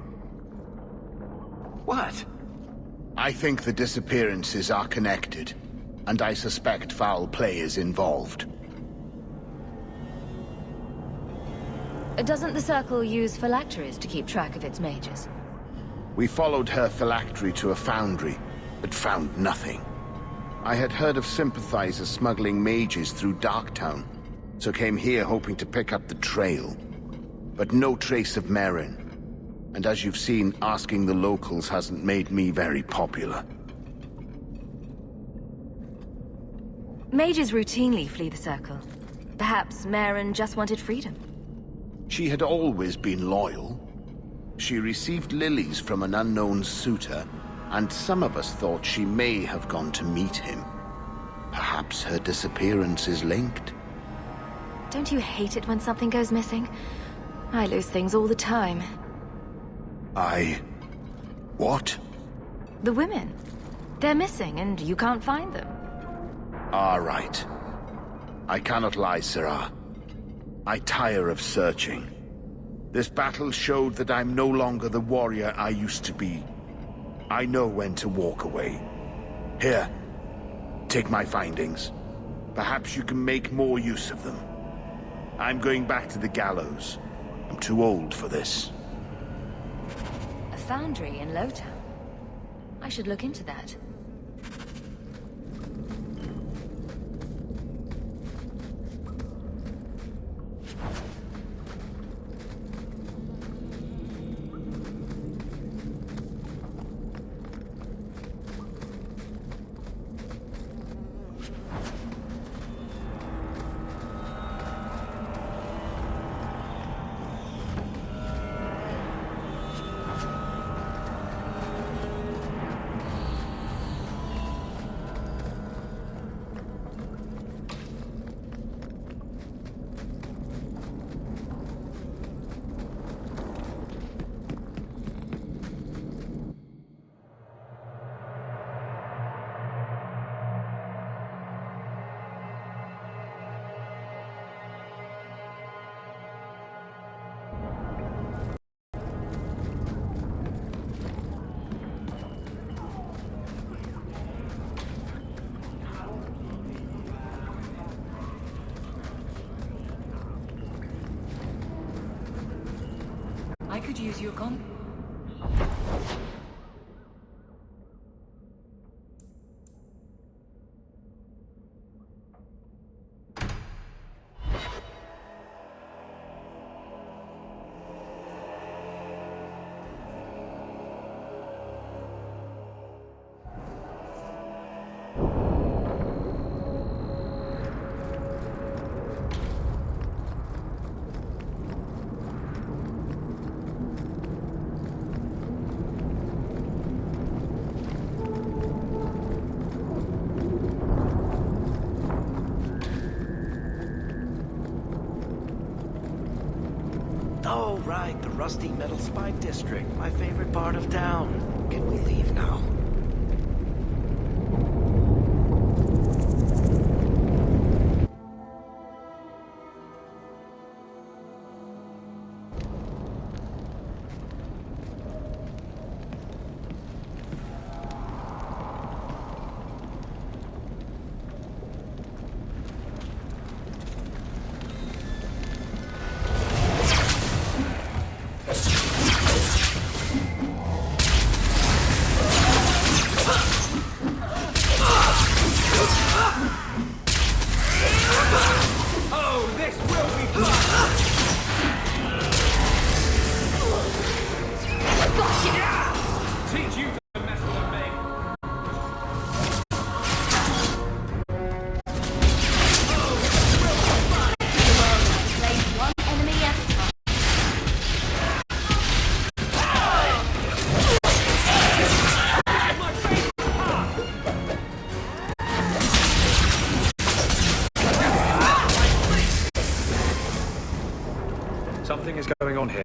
What? I think the disappearances are connected, and I suspect foul play is involved. Doesn't the Circle use phylacteries to keep track of its mages? We followed her phylactery to a foundry, but found nothing. I had heard of sympathizers smuggling mages through Darktown, so came here hoping to pick up the trail. But no trace of Merrin. And as you've seen, asking the locals hasn't made me very popular. Mages routinely flee the Circle. Perhaps Merrin just wanted freedom. She had always been loyal. She received lilies from an unknown suitor, and some of us thought she may have gone to meet him. Perhaps her disappearance is linked. Don't you hate it when something goes missing? I lose things all the time. What? The women. They're missing, and you can't find them. All right. I cannot lie, Sirrah. I tire of searching. This battle showed that I'm no longer the warrior I used to be. I know when to walk away. Here, take my findings. Perhaps you can make more use of them. I'm going back to the gallows. I'm too old for this. A foundry in Lowtown. I should look into that. I could use your con. Oh, right, the rusty metal spike district, my favorite part of town. Can we leave now? Something is going on here.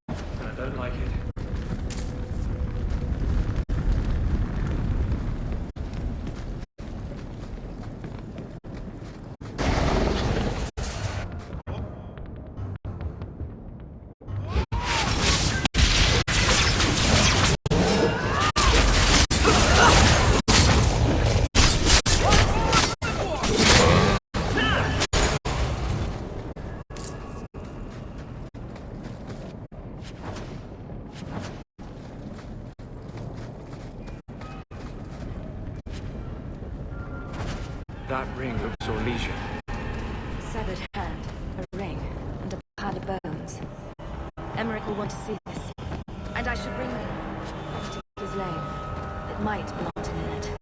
And I don't like it. That ring looks Orlesian. Severed hand, a ring, and a pile of bones. Emmerich will want to see this. And I should bring it to his lane. It might belong to Nanette.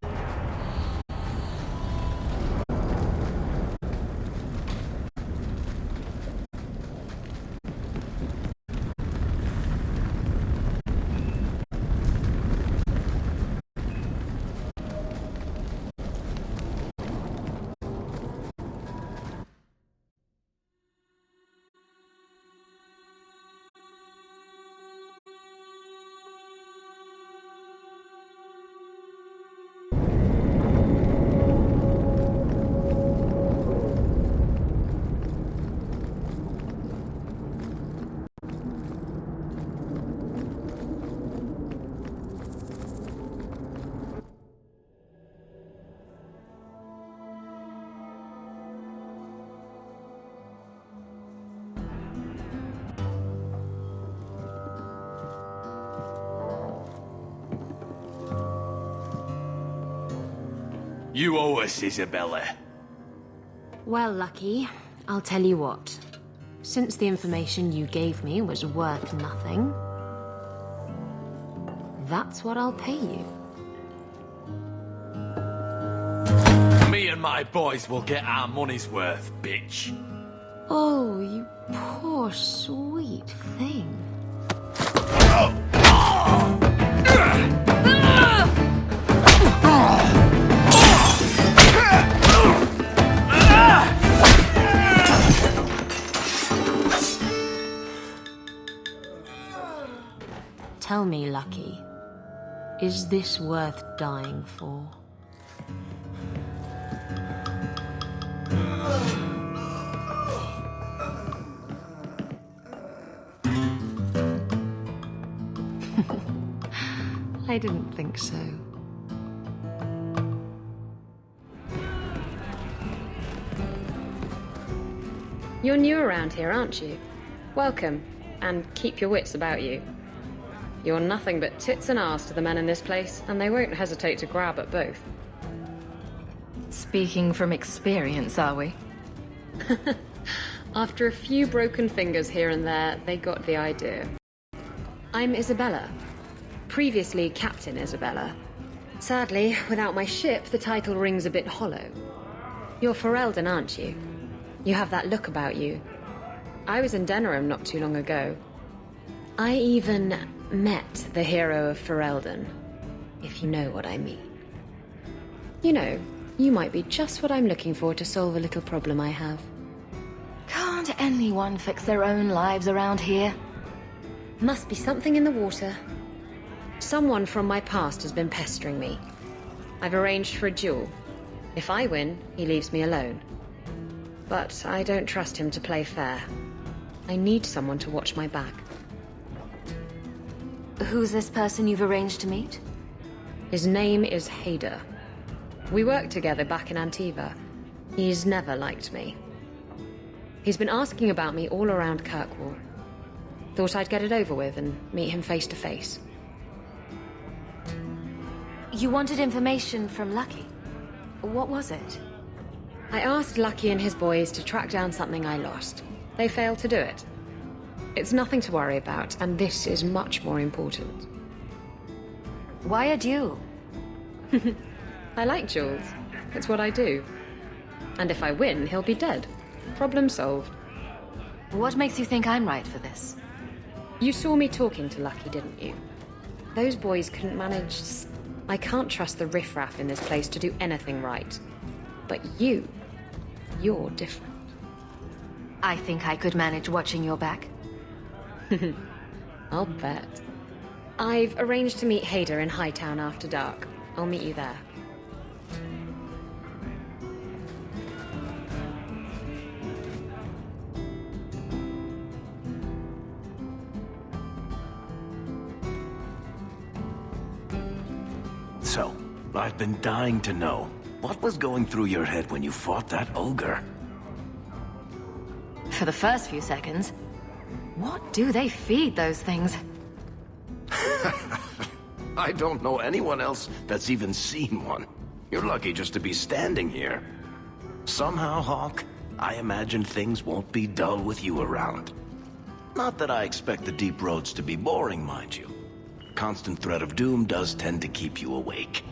You owe us, Isabella. Well, Lucky, I'll tell you what. Since the information you gave me was worth nothing, that's what I'll pay you. Me and my boys will get our money's worth, bitch. Oh, you poor sweet thing. Tell me, Lucky, is this worth dying for? I didn't think so. You're new around here, aren't you? Welcome, and keep your wits about you. You're nothing but tits and arse to the men in this place, and they won't hesitate to grab at both. Speaking from experience, are we? After a few broken fingers here and there, they got the idea. I'm Isabella. Previously Captain Isabella. Sadly, without my ship, the title rings a bit hollow. You're Ferelden, aren't you? You have that look about you. I was in Denerim not too long ago. I even met the hero of Ferelden, if you know what I mean. You know, you might be just what I'm looking for to solve a little problem I have. Can't anyone fix their own lives around here? Must be something in the water. Someone from my past has been pestering me. I've arranged for a duel. If I win, he leaves me alone. But I don't trust him to play fair. I need someone to watch my back. Who's this person you've arranged to meet? His name is Hader. We worked together back in Antiva. He's never liked me. He's been asking about me all around Kirkwall. Thought I'd get it over with and meet him face to face. You wanted information from Lucky. What was it? I asked Lucky and his boys to track down something I lost. They failed to do it. It's nothing to worry about, and this is much more important. Why a duel? I like duels. It's what I do. And if I win, he'll be dead. Problem solved. What makes you think I'm right for this? You saw me talking to Lucky, didn't you? Those boys couldn't manage... I can't trust the riffraff in this place to do anything right. But you're different. I think I could manage watching your back. I'll bet. I've arranged to meet Hader in Hightown after dark. I'll meet you there. So, I've been dying to know. What was going through your head when you fought that ogre? For the first few seconds, what do they feed those things? I don't know anyone else that's even seen one. You're lucky just to be standing here. Somehow, Hawke, I imagine things won't be dull with you around. Not that I expect the deep roads to be boring, mind you. Constant threat of doom does tend to keep you awake.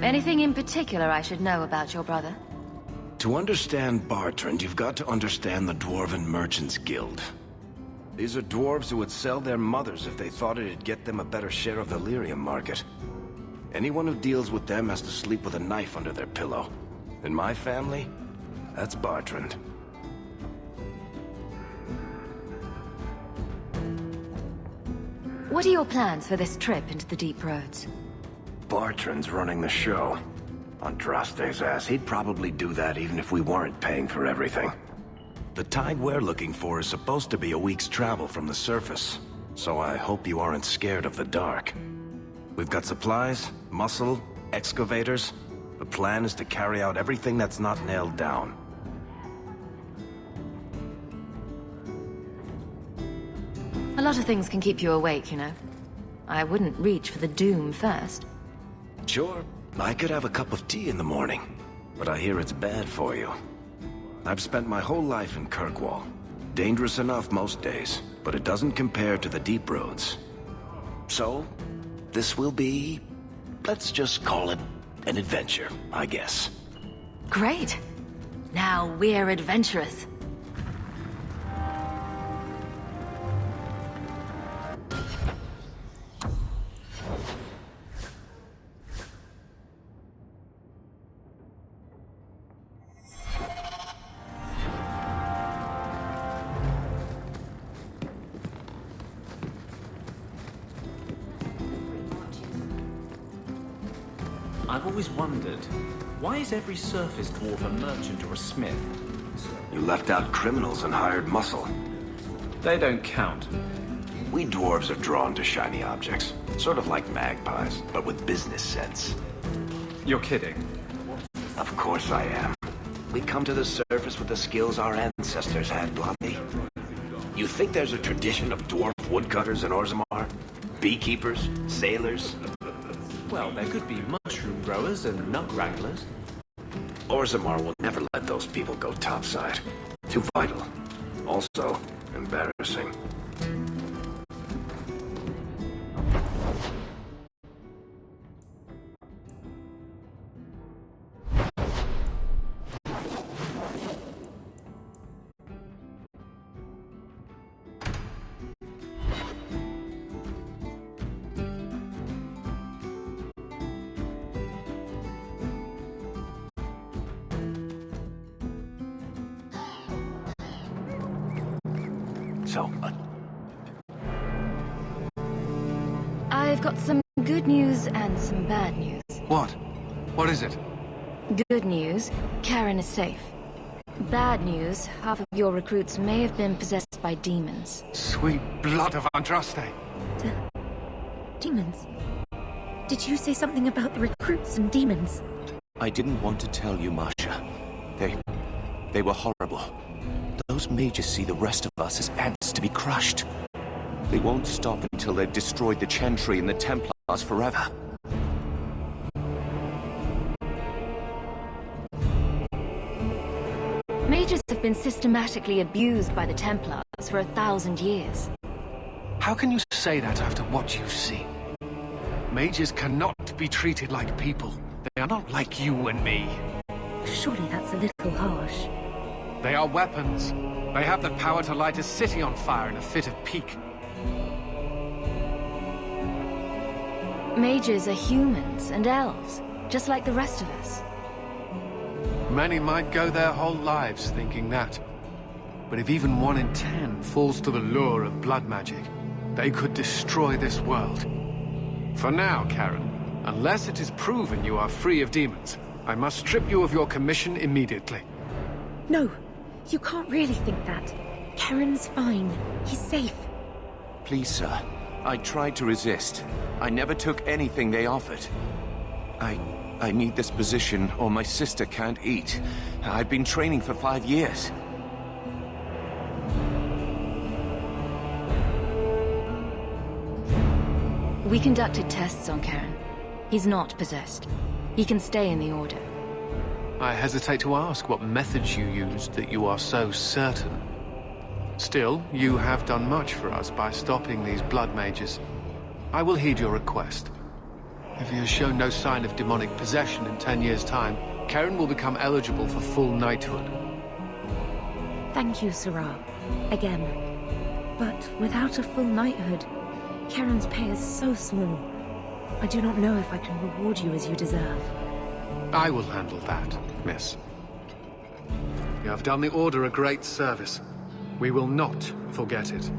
Anything in particular I should know about your brother? To understand Bartrand, you've got to understand the Dwarven Merchants Guild. These are dwarves who would sell their mothers if they thought it'd get them a better share of the lyrium market. Anyone who deals with them has to sleep with a knife under their pillow. In my family, that's Bartrand. What are your plans for this trip into the deep roads? Bartrand's running the show. Andraste's ass, he'd probably do that even if we weren't paying for everything. The tide we're looking for is supposed to be a week's travel from the surface, so I hope you aren't scared of the dark. We've got supplies, muscle, excavators. The plan is to carry out everything that's not nailed down. A lot of things can keep you awake, you know. I wouldn't reach for the doom first. Sure, I could have a cup of tea in the morning, but I hear it's bad for you. I've spent my whole life in Kirkwall. Dangerous enough most days, but it doesn't compare to the deep roads. So, this will be... let's just call it an adventure, I guess. Great. Now we're adventurous. I've always wondered, why is every surface dwarf a merchant or a smith? You left out criminals and hired muscle. They don't count. We dwarves are drawn to shiny objects, sort of like magpies, but with business sense. You're kidding. Of course I am. We come to the surface with the skills our ancestors had, Blondie. You think there's a tradition of dwarf woodcutters in Orzammar? Beekeepers? Sailors? Well, there could be mushroom growers and nut wranglers. Orzammar will never let those people go topside. Too vital. Also, embarrassing. I've got some good news and some bad news. What? What is it? Good news, Karen is safe. Bad news, half of your recruits may have been possessed by demons. Sweet blood of Andraste. Demons? Did you say something about the recruits and demons? I didn't want to tell you, Masha. They were horrible. Those mages see the rest of us as ants to be crushed. They won't stop until they've destroyed the Chantry and the Templars forever. Mages have been systematically abused by the Templars for 1,000 years. How can you say that after what you've seen? Mages cannot be treated like people. They are not like you and me. Surely that's a little harsh. They are weapons. They have the power to light a city on fire in a fit of pique. Mages are humans and elves, just like the rest of us. Many might go their whole lives thinking that. But if even 1 in 10 falls to the lure of blood magic, they could destroy this world. For now, Karen, unless it is proven you are free of demons, I must strip you of your commission immediately. No, you can't really think that. Karen's fine. He's safe. Please, sir. I tried to resist. I never took anything they offered. I need this position, or my sister can't eat. I've been training for 5 years. We conducted tests on Karen. He's not possessed. He can stay in the Order. I hesitate to ask what methods you used that you are so certain. Still, you have done much for us by stopping these blood mages. I will heed your request. If he has shown no sign of demonic possession in 10 years' time, Karen will become eligible for full knighthood. Thank you, Sarah. Again. But without a full knighthood, Karen's pay is so small. I do not know if I can reward you as you deserve. I will handle that, miss. You have done the Order a great service. We will not forget it.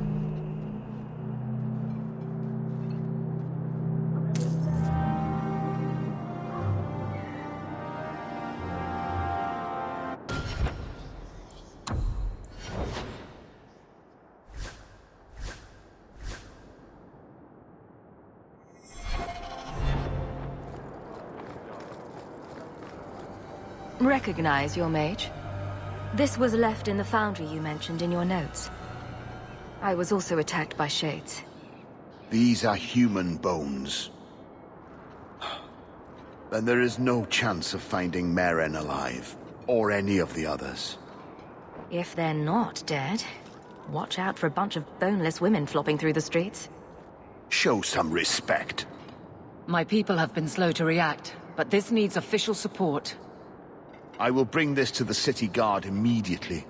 Recognize your mage? This was left in the foundry you mentioned in your notes. I was also attacked by shades. These are human bones. Then there is no chance of finding Meren alive, or any of the others. If they're not dead, watch out for a bunch of boneless women flopping through the streets. Show some respect. My people have been slow to react, but this needs official support. I will bring this to the city guard immediately.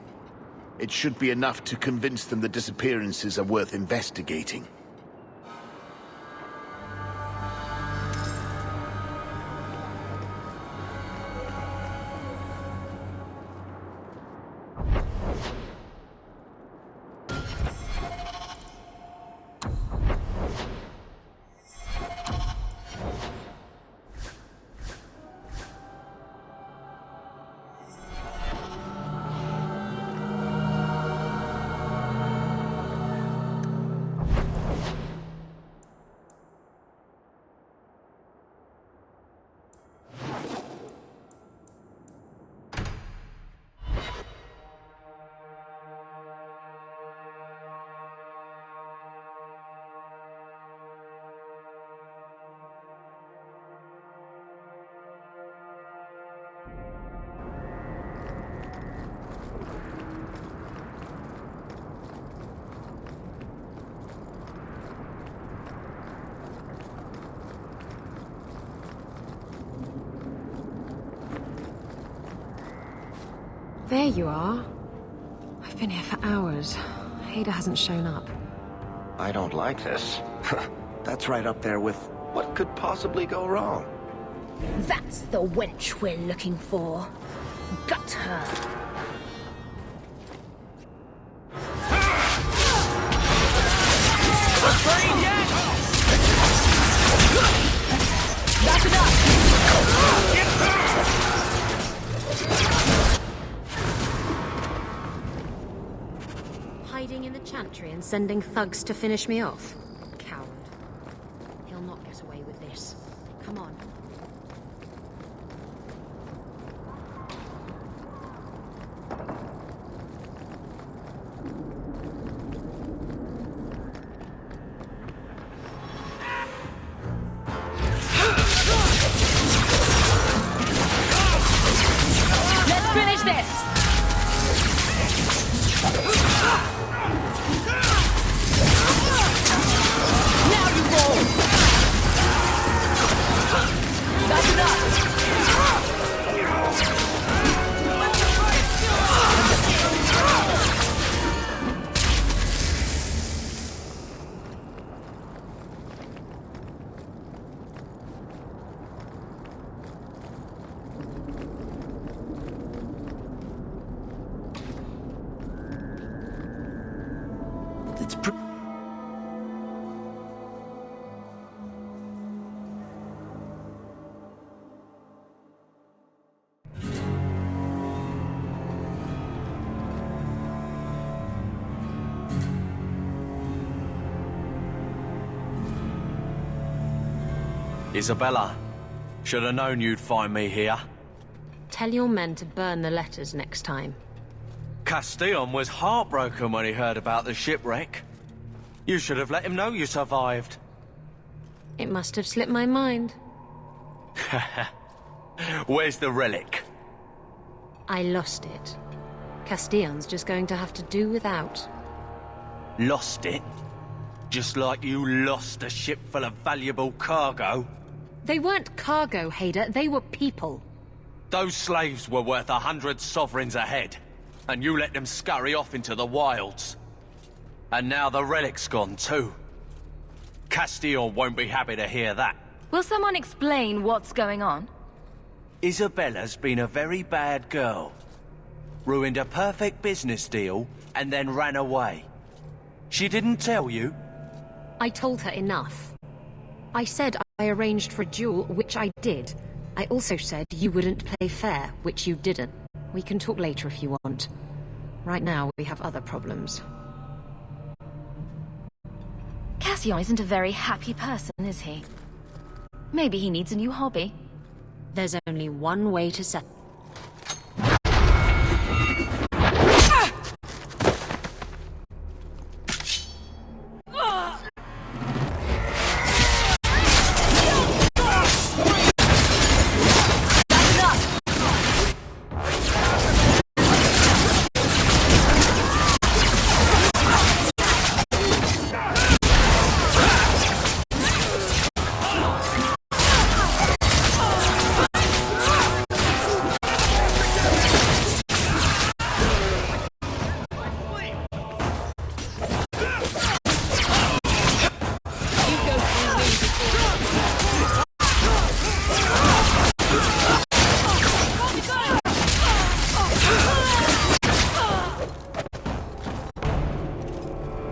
It should be enough to convince them the disappearances are worth investigating. There you are. I've been here for hours. Ada hasn't shown up. I don't like this. That's right up there with what could possibly go wrong. That's the wench we're looking for. Gut her. That's enough! Hiding in the chantry and sending thugs to finish me off? Coward. He'll not get away with this. Come on. Let's finish this! Now you roll! That's enough! It's Isabella, should have known you'd find me here. Tell your men to burn the letters next time. Castillon was heartbroken when he heard about the shipwreck. You should have let him know you survived. It must have slipped my mind. Where's the relic? I lost it. Castillon's just going to have to do without. Lost it? Just like you lost a ship full of valuable cargo? They weren't cargo, Hader. They were people. Those slaves were worth 100 sovereigns a head, and you let them scurry off into the wilds. And now the relic's gone too. Castillon won't be happy to hear that. Will someone explain what's going on? Isabella's been a very bad girl. Ruined a perfect business deal, and then ran away. She didn't tell you? I told her enough. I said I arranged for a duel, which I did. I also said you wouldn't play fair, which you didn't. We can talk later if you want. Right now, we have other problems. Castillon isn't a very happy person, is he? Maybe he needs a new hobby. There's only one way to settle.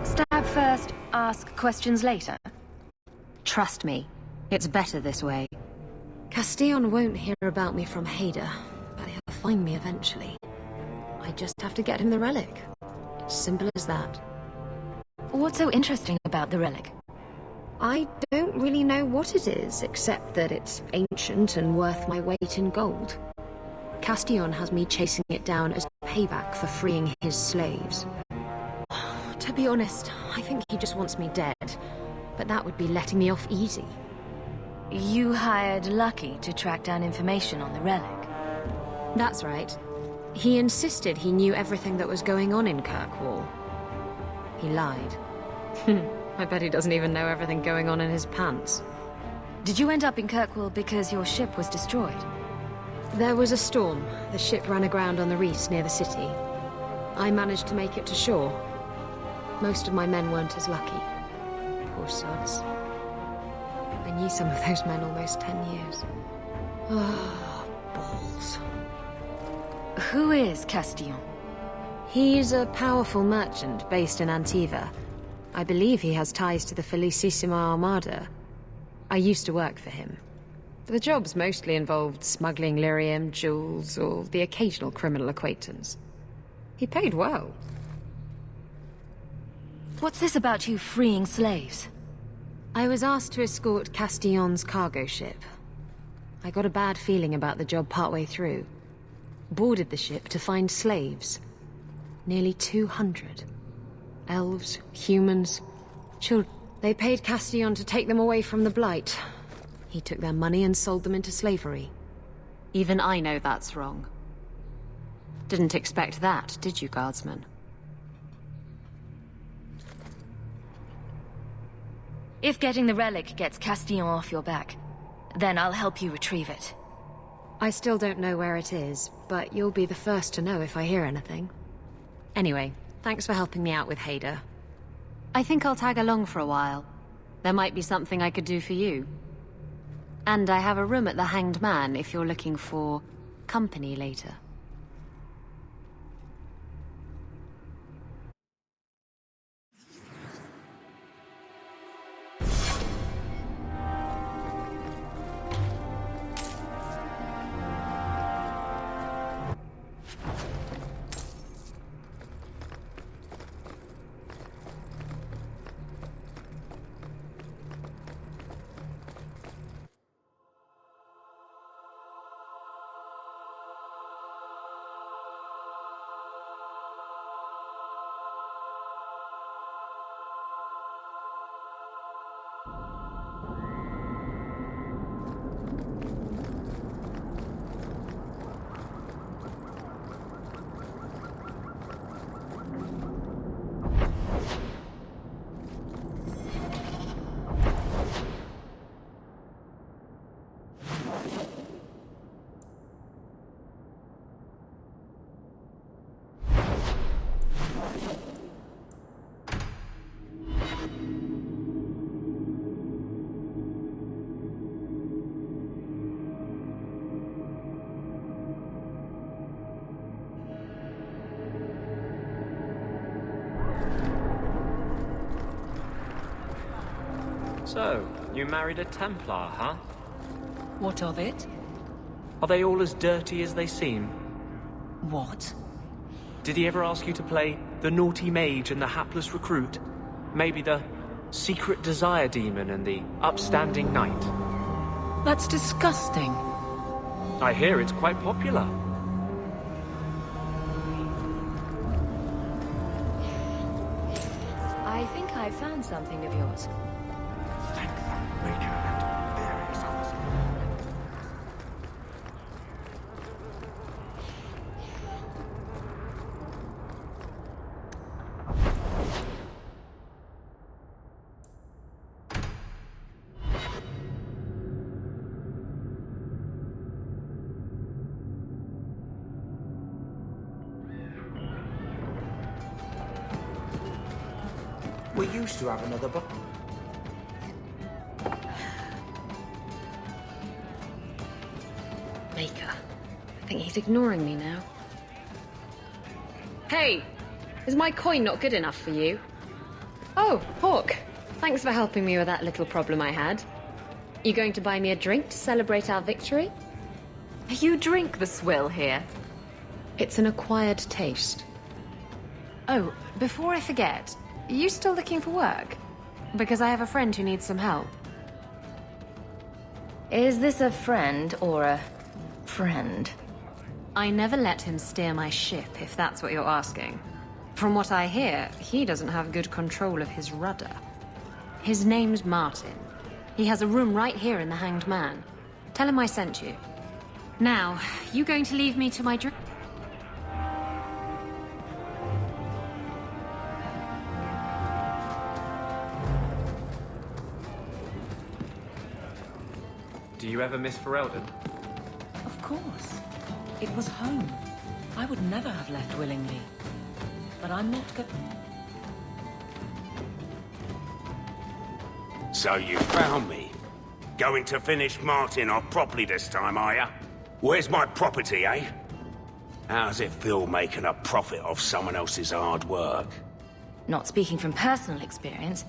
Stab first, ask questions later. Trust me, it's better this way. Castillon won't hear about me from Hader, but he'll find me eventually. I just have to get him the relic. It's simple as that. What's so interesting about the relic? I don't really know what it is, except that it's ancient and worth my weight in gold. Castillon has me chasing it down as payback for freeing his slaves. To be honest, I think he just wants me dead, but that would be letting me off easy. You hired Lucky to track down information on the relic. That's right. He insisted he knew everything that was going on in Kirkwall. He lied. I bet he doesn't even know everything going on in his pants. Did you end up in Kirkwall because your ship was destroyed? There was a storm. The ship ran aground on the reefs near the city. I managed to make it to shore. Most of my men weren't as lucky. Poor sods. I knew some of those men almost 10 years. Ah, balls. Who is Castillon? He's a powerful merchant based in Antiva. I believe he has ties to the Felicissima Armada. I used to work for him. The jobs mostly involved smuggling lyrium, jewels, or the occasional criminal acquaintance. He paid well. What's this about you freeing slaves? I was asked to escort Castillon's cargo ship. I got a bad feeling about the job partway through. Boarded the ship to find slaves. Nearly 200. Elves, humans, children. They paid Castillon to take them away from the Blight. He took their money and sold them into slavery. Even I know that's wrong. Didn't expect that, did you, Guardsman? If getting the relic gets Castillon off your back, then I'll help you retrieve it. I still don't know where it is, but you'll be the first to know if I hear anything. Anyway, thanks for helping me out with Hader. I think I'll tag along for a while. There might be something I could do for you. And I have a room at the Hanged Man if you're looking for company later. So, you married a Templar, huh? What of it? Are they all as dirty as they seem? What? Did he ever ask you to play the naughty mage and the hapless recruit? Maybe the secret desire demon and the upstanding knight? That's disgusting. I hear it's quite popular. I think I found something of yours. We used to have another book. Baker. I think he's ignoring me now. Hey! Is my coin not good enough for you? Oh, Hawke. Thanks for helping me with that little problem I had. You going to buy me a drink to celebrate our victory? You drink the swill here. It's an acquired taste. Oh, before I forget, are you still looking for work? Because I have a friend who needs some help. Is this a friend or a friend? I never let him steer my ship, if that's what you're asking. From what I hear, he doesn't have good control of his rudder. His name's Martin. He has a room right here in the Hanged Man. Tell him I sent you. Now, you going to leave me to my drink? Do you ever miss Ferelden? Of course. It was home. I would never have left willingly. But I'm not go- So you found me. Going to finish Martin off properly this time, are ya? Where's my property, eh? How's it feel making a profit off someone else's hard work? Not speaking from personal experience,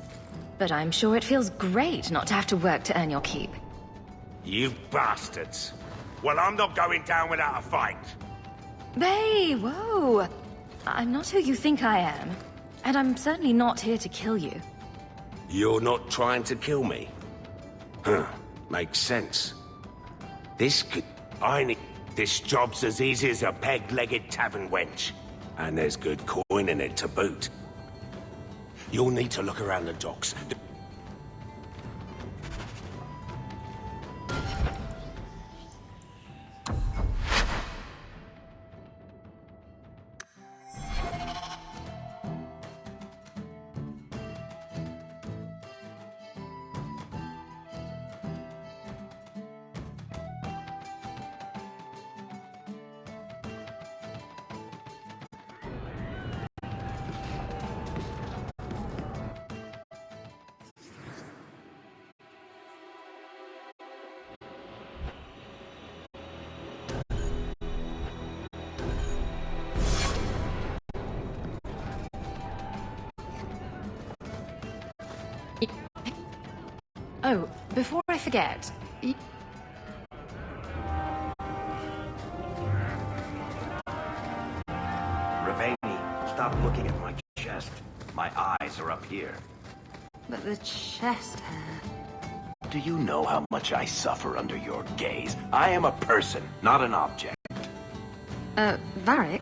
but I'm sure it feels great not to have to work to earn your keep. You bastards. Well, I'm not going down without a fight. Bay, whoa! I'm not who you think I am, and I'm certainly not here to kill you. You're not trying to kill me? Huh. Makes sense. This job's as easy as a peg-legged tavern wench. And there's good coin in it to boot. You'll need to look around the docks. Oh, before I forget... Ravani, stop looking at my chest. My eyes are up here. But the chest hair... Do you know how much I suffer under your gaze? I am a person, not an object. Varric?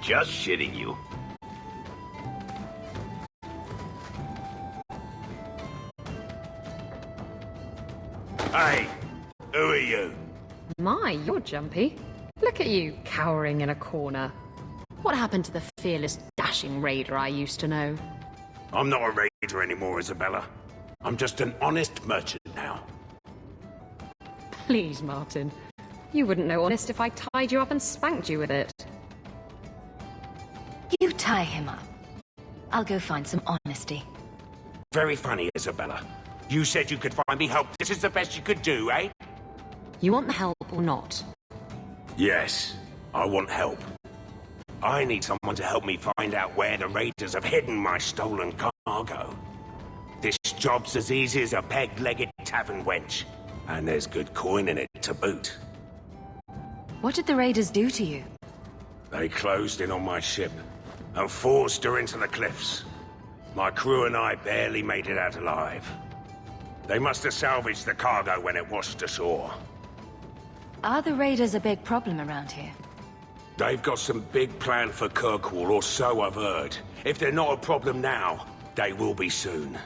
Just shitting you. Hey, who are you? My, you're jumpy. Look at you, cowering in a corner. What happened to the fearless, dashing raider I used to know? I'm not a raider anymore, Isabella. I'm just an honest merchant now. Please, Martin. You wouldn't know honest if I tied you up and spanked you with it. You tie him up. I'll go find some honesty. Very funny, Isabella. You said you could find me help. This is the best you could do, eh? You want the help or not? Yes, I want help. I need someone to help me find out where the raiders have hidden my stolen cargo. This job's as easy as a peg-legged tavern wench. And there's good coin in it to boot. What did the raiders do to you? They closed in on my ship and forced her into the cliffs. My crew and I barely made it out alive. They must have salvaged the cargo when it washed ashore. Are the raiders a big problem around here? They've got some big plan for Kirkwall, or so I've heard. If they're not a problem now, they will be soon.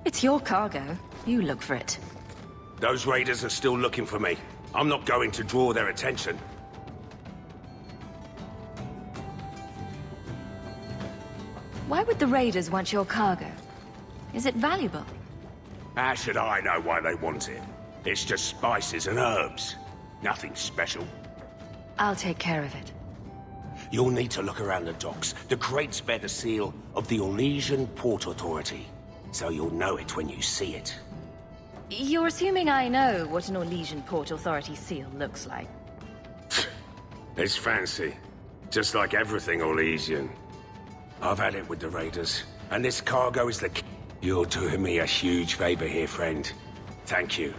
It's your cargo. You look for it. Those raiders are still looking for me. I'm not going to draw their attention. Why would the raiders want your cargo? Is it valuable? How should I know why they want it? It's just spices and herbs. Nothing special. I'll take care of it. You'll need to look around the docks. The crates bear the seal of the Orlesian Port Authority, so you'll know it when you see it. You're assuming I know what an Orlesian Port Authority seal looks like. It's fancy. Just like everything Orlesian. I've had it with the raiders, and this cargo is the key. You're doing me a huge favor here, friend. Thank you.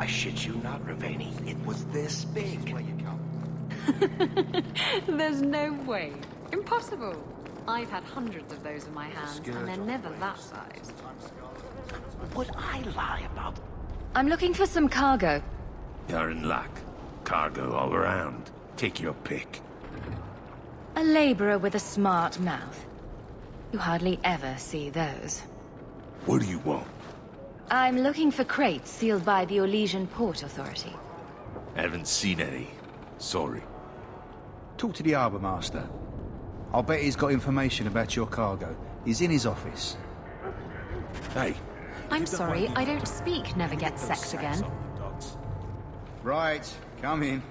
I shit you not, Ravani. It was this big. There's no way. Impossible. I've had hundreds of those in my hands, and they're never that size. Would I lie about? I'm looking for some cargo. You're in luck. Cargo all around. Take your pick. A laborer with a smart mouth. You hardly ever see those. What do you want? I'm looking for crates sealed by the Olesian Port Authority. Haven't seen any. Sorry. Talk to the harbour master. I'll bet he's got information about your cargo. He's in his office. Hey. I'm sorry, I don't speak never get sex again. Right, come in.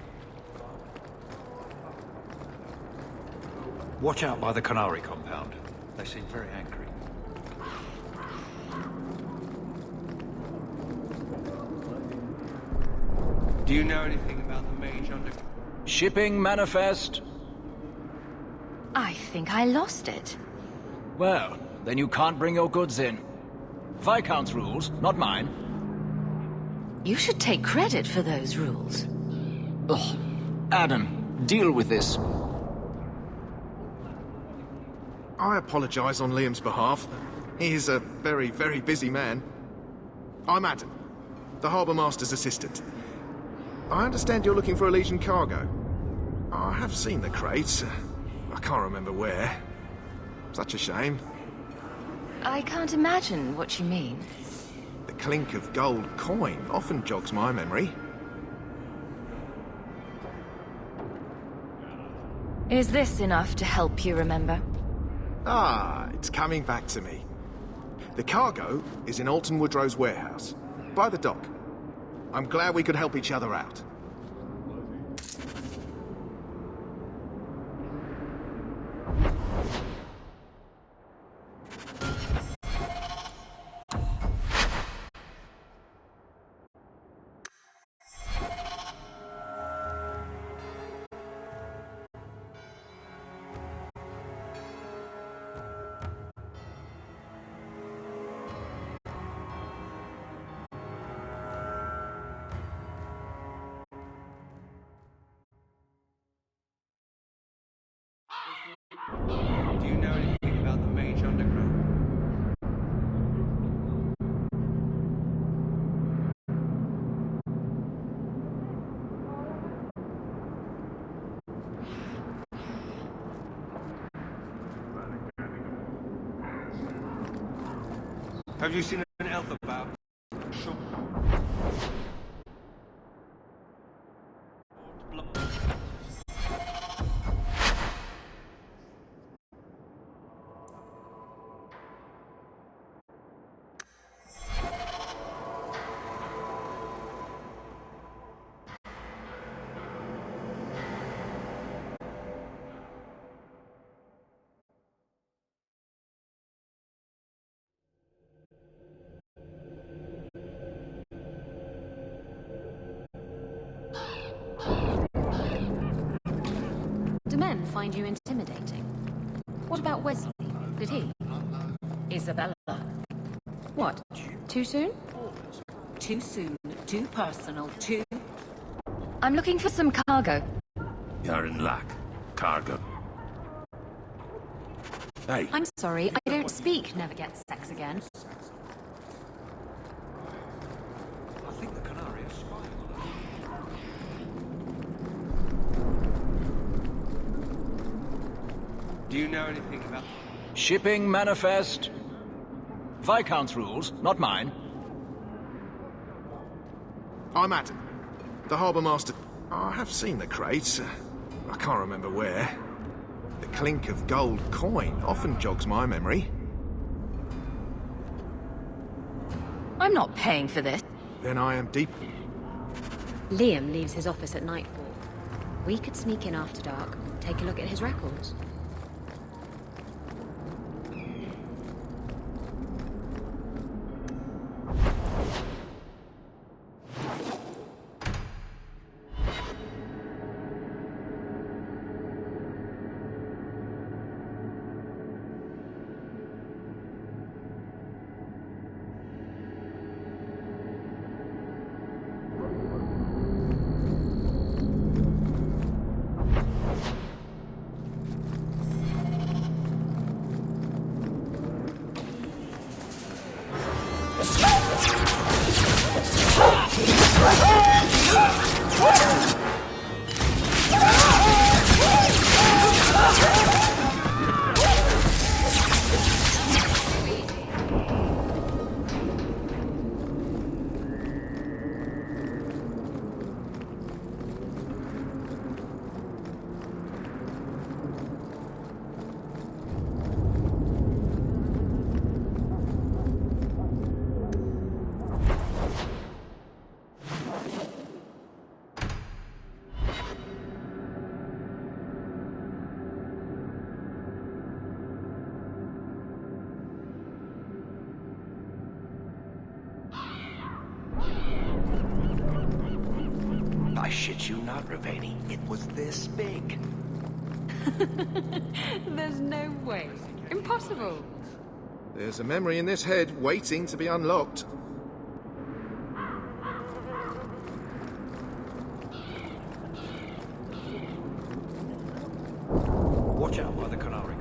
Watch out by the Canary compound. They seem very angry. Do you know anything about the mage underground? Shipping manifest. I think I lost it. Well, then you can't bring your goods in. Viscount's rules, not mine. You should take credit for those rules. Ugh. Adam, deal with this. I apologize on Liam's behalf. He is a very, very busy man. I'm Adam, the Harbour Master's assistant. I understand you're looking for Olesian cargo. I have seen the crates. I can't remember where. Such a shame. I can't imagine what you mean. The clink of gold coin often jogs my memory. Is this enough to help you remember? Ah, it's coming back to me. The cargo is in Alton Woodrow's warehouse, by the dock. I'm glad we could help each other out. Do you know anything about the mage underground? Have you seen an elf about? Sure. Do men find you intimidating? What about Wesley? Did he? Isabella. What? Too soon? Too soon, too personal, too... I'm looking for some cargo. You're in luck. Cargo. Hey. I'm sorry, I don't speak never get sex again. I think the Canary is spying on us. Do you know anything about... Shipping manifest. Viscount's rules, not mine. I'm Adam, the Harbour Master. I have seen the crates. I can't remember where. The clink of gold coin often jogs my memory. I'm not paying for this. Then I am deep... Liam leaves his office at nightfall. We could sneak in after dark, take a look at his records. shit you not, Ravani. It was this big. There's no way. Impossible. There's a memory in this head waiting to be unlocked. Watch out by the canary.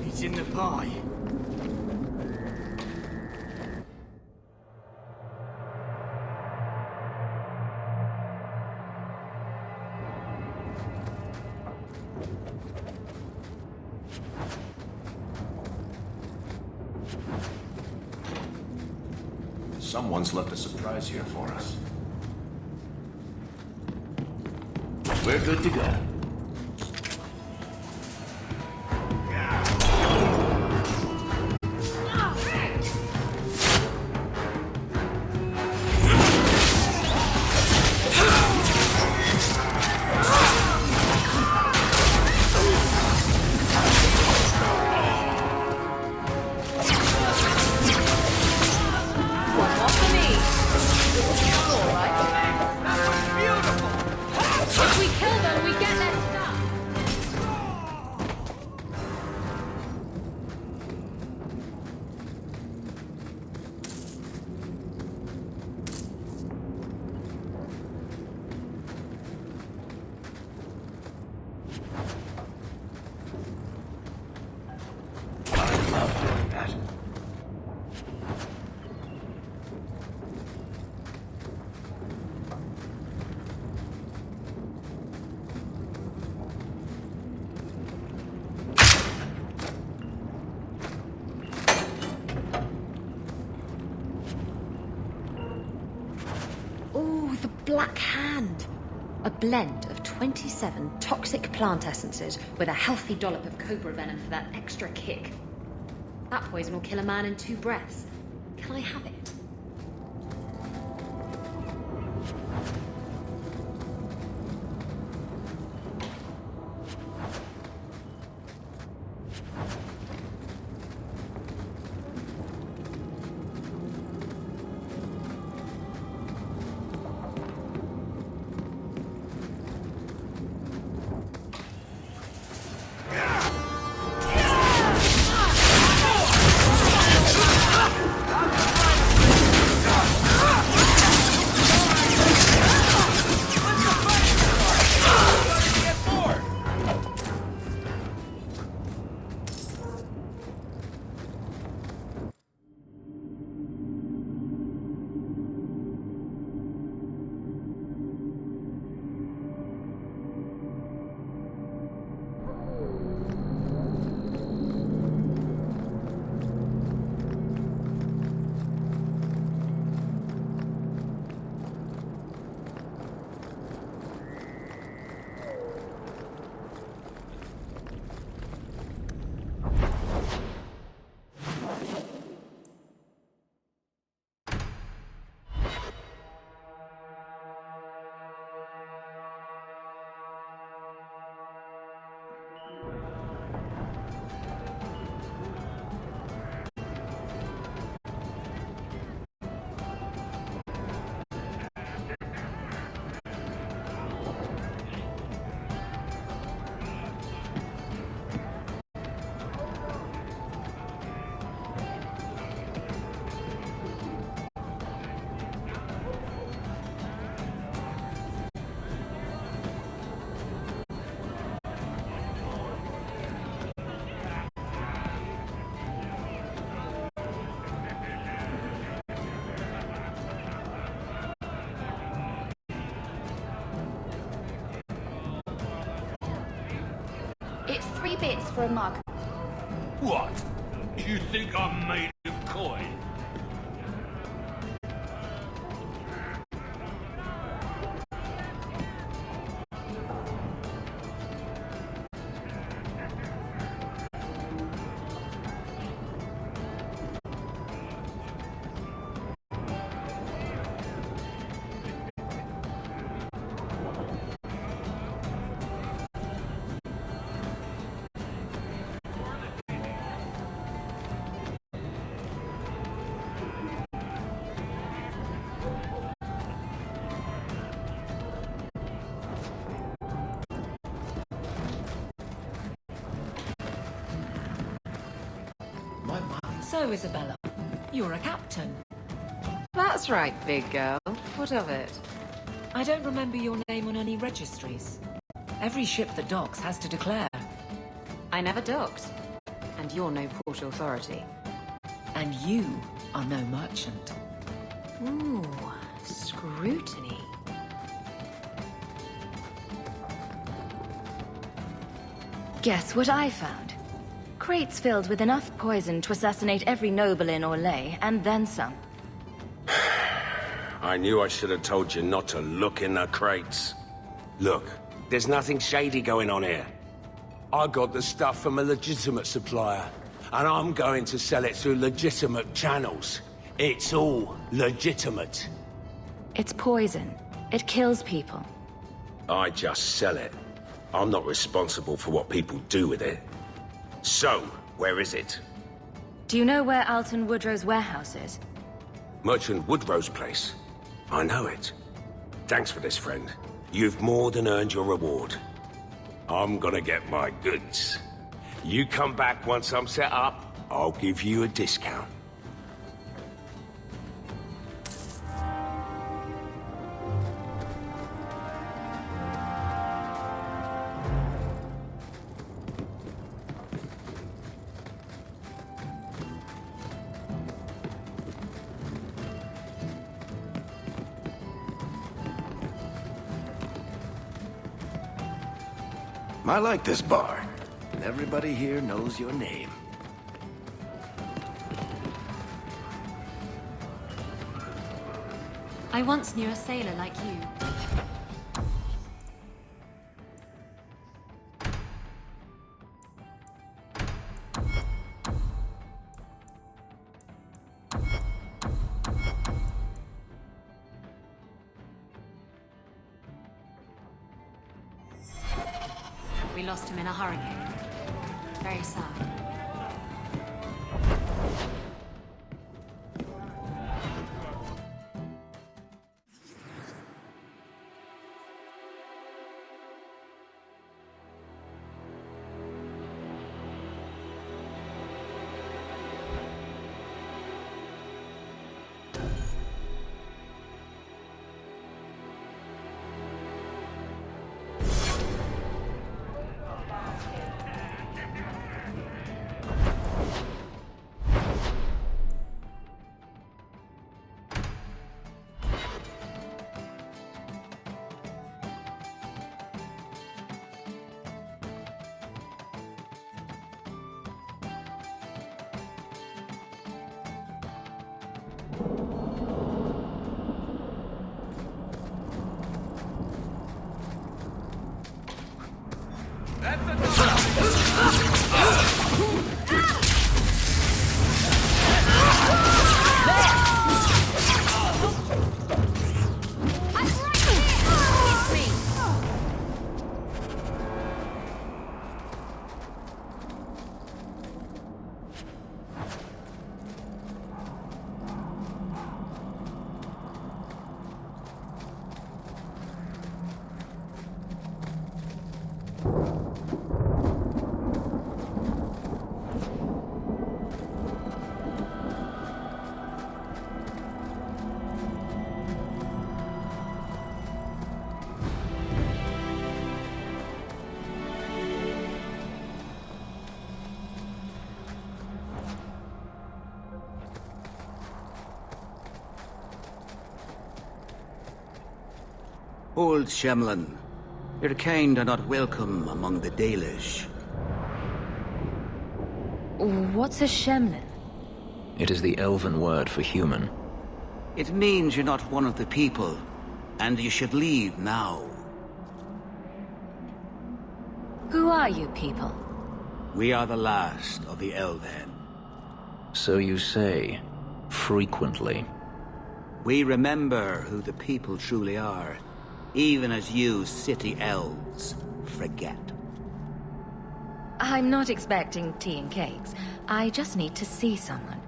He's in the pie. Someone's left a surprise here for us. We're good to go. Black Hand. A blend of 27 toxic plant essences with a healthy dollop of cobra venom for that extra kick. That poison will kill a man in 2 breaths. Can I have it? bits for a mug. What? You think I'm made of coin? So, Isabella, you're a captain. That's right, big girl. What of it? I don't remember your name on any registries. Every ship that docks has to declare. I never docked. And you're no port authority. And you are no merchant. Ooh, scrutiny. Guess what I found? Crates filled with enough poison to assassinate every noble in Orlais, and then some. I knew I should have told you not to look in the crates. Look, there's nothing shady going on here. I got the stuff from a legitimate supplier, and I'm going to sell it through legitimate channels. It's all legitimate. It's poison. It kills people. I just sell it. I'm not responsible for what people do with it. So, where is it? Do you know where Alton Woodrow's warehouse is? Merchant Woodrow's place. I know it. Thanks for this, friend. You've more than earned your reward. I'm gonna get my goods. You come back once I'm set up, I'll give you a discount. I like this bar. Everybody here knows your name. I once knew a sailor like you. We lost him in a hurricane. Very sad. Old Shemlin, your kind are not welcome among the Dalish. What's a Shemlin? It is the elven word for human. It means you're not one of the people, and you should leave now. Who are you people? We are the last of the Elven. So you say, frequently. We remember who the people truly are, even as you city elves forget. I'm not expecting tea and cakes. I just need to see someone.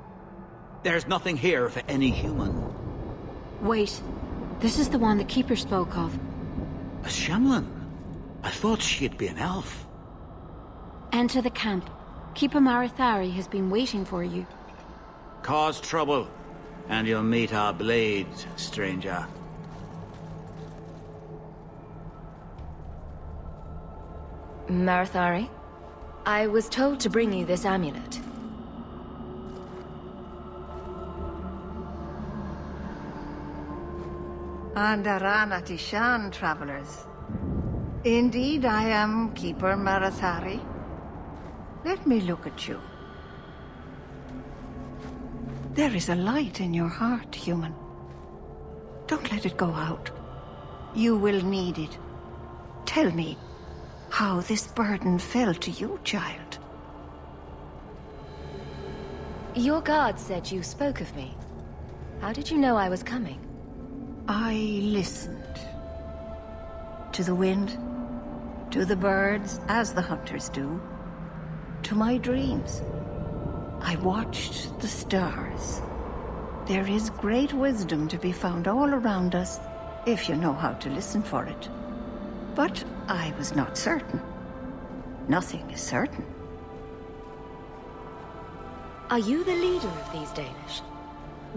There's nothing here for any human. Wait. This is the one the Keeper spoke of. A Shemlin? I thought she'd be an elf. Enter the camp. Keeper Marathari has been waiting for you. Cause trouble, and you'll meet our blades, stranger. Marathari, I was told to bring you this amulet. Andarana Tishan, travelers. Indeed, I am Keeper Marathari. Let me look at you. There is a light in your heart, human. Don't let it go out. You will need it. Tell me how this burden fell to you, child. Your guard said you spoke of me. How did you know I was coming? I listened. To the wind, to the birds, as the hunters do. To my dreams. I watched the stars. There is great wisdom to be found all around us, if you know how to listen for it. But I was not certain. Nothing is certain. Are you the leader of these Danish?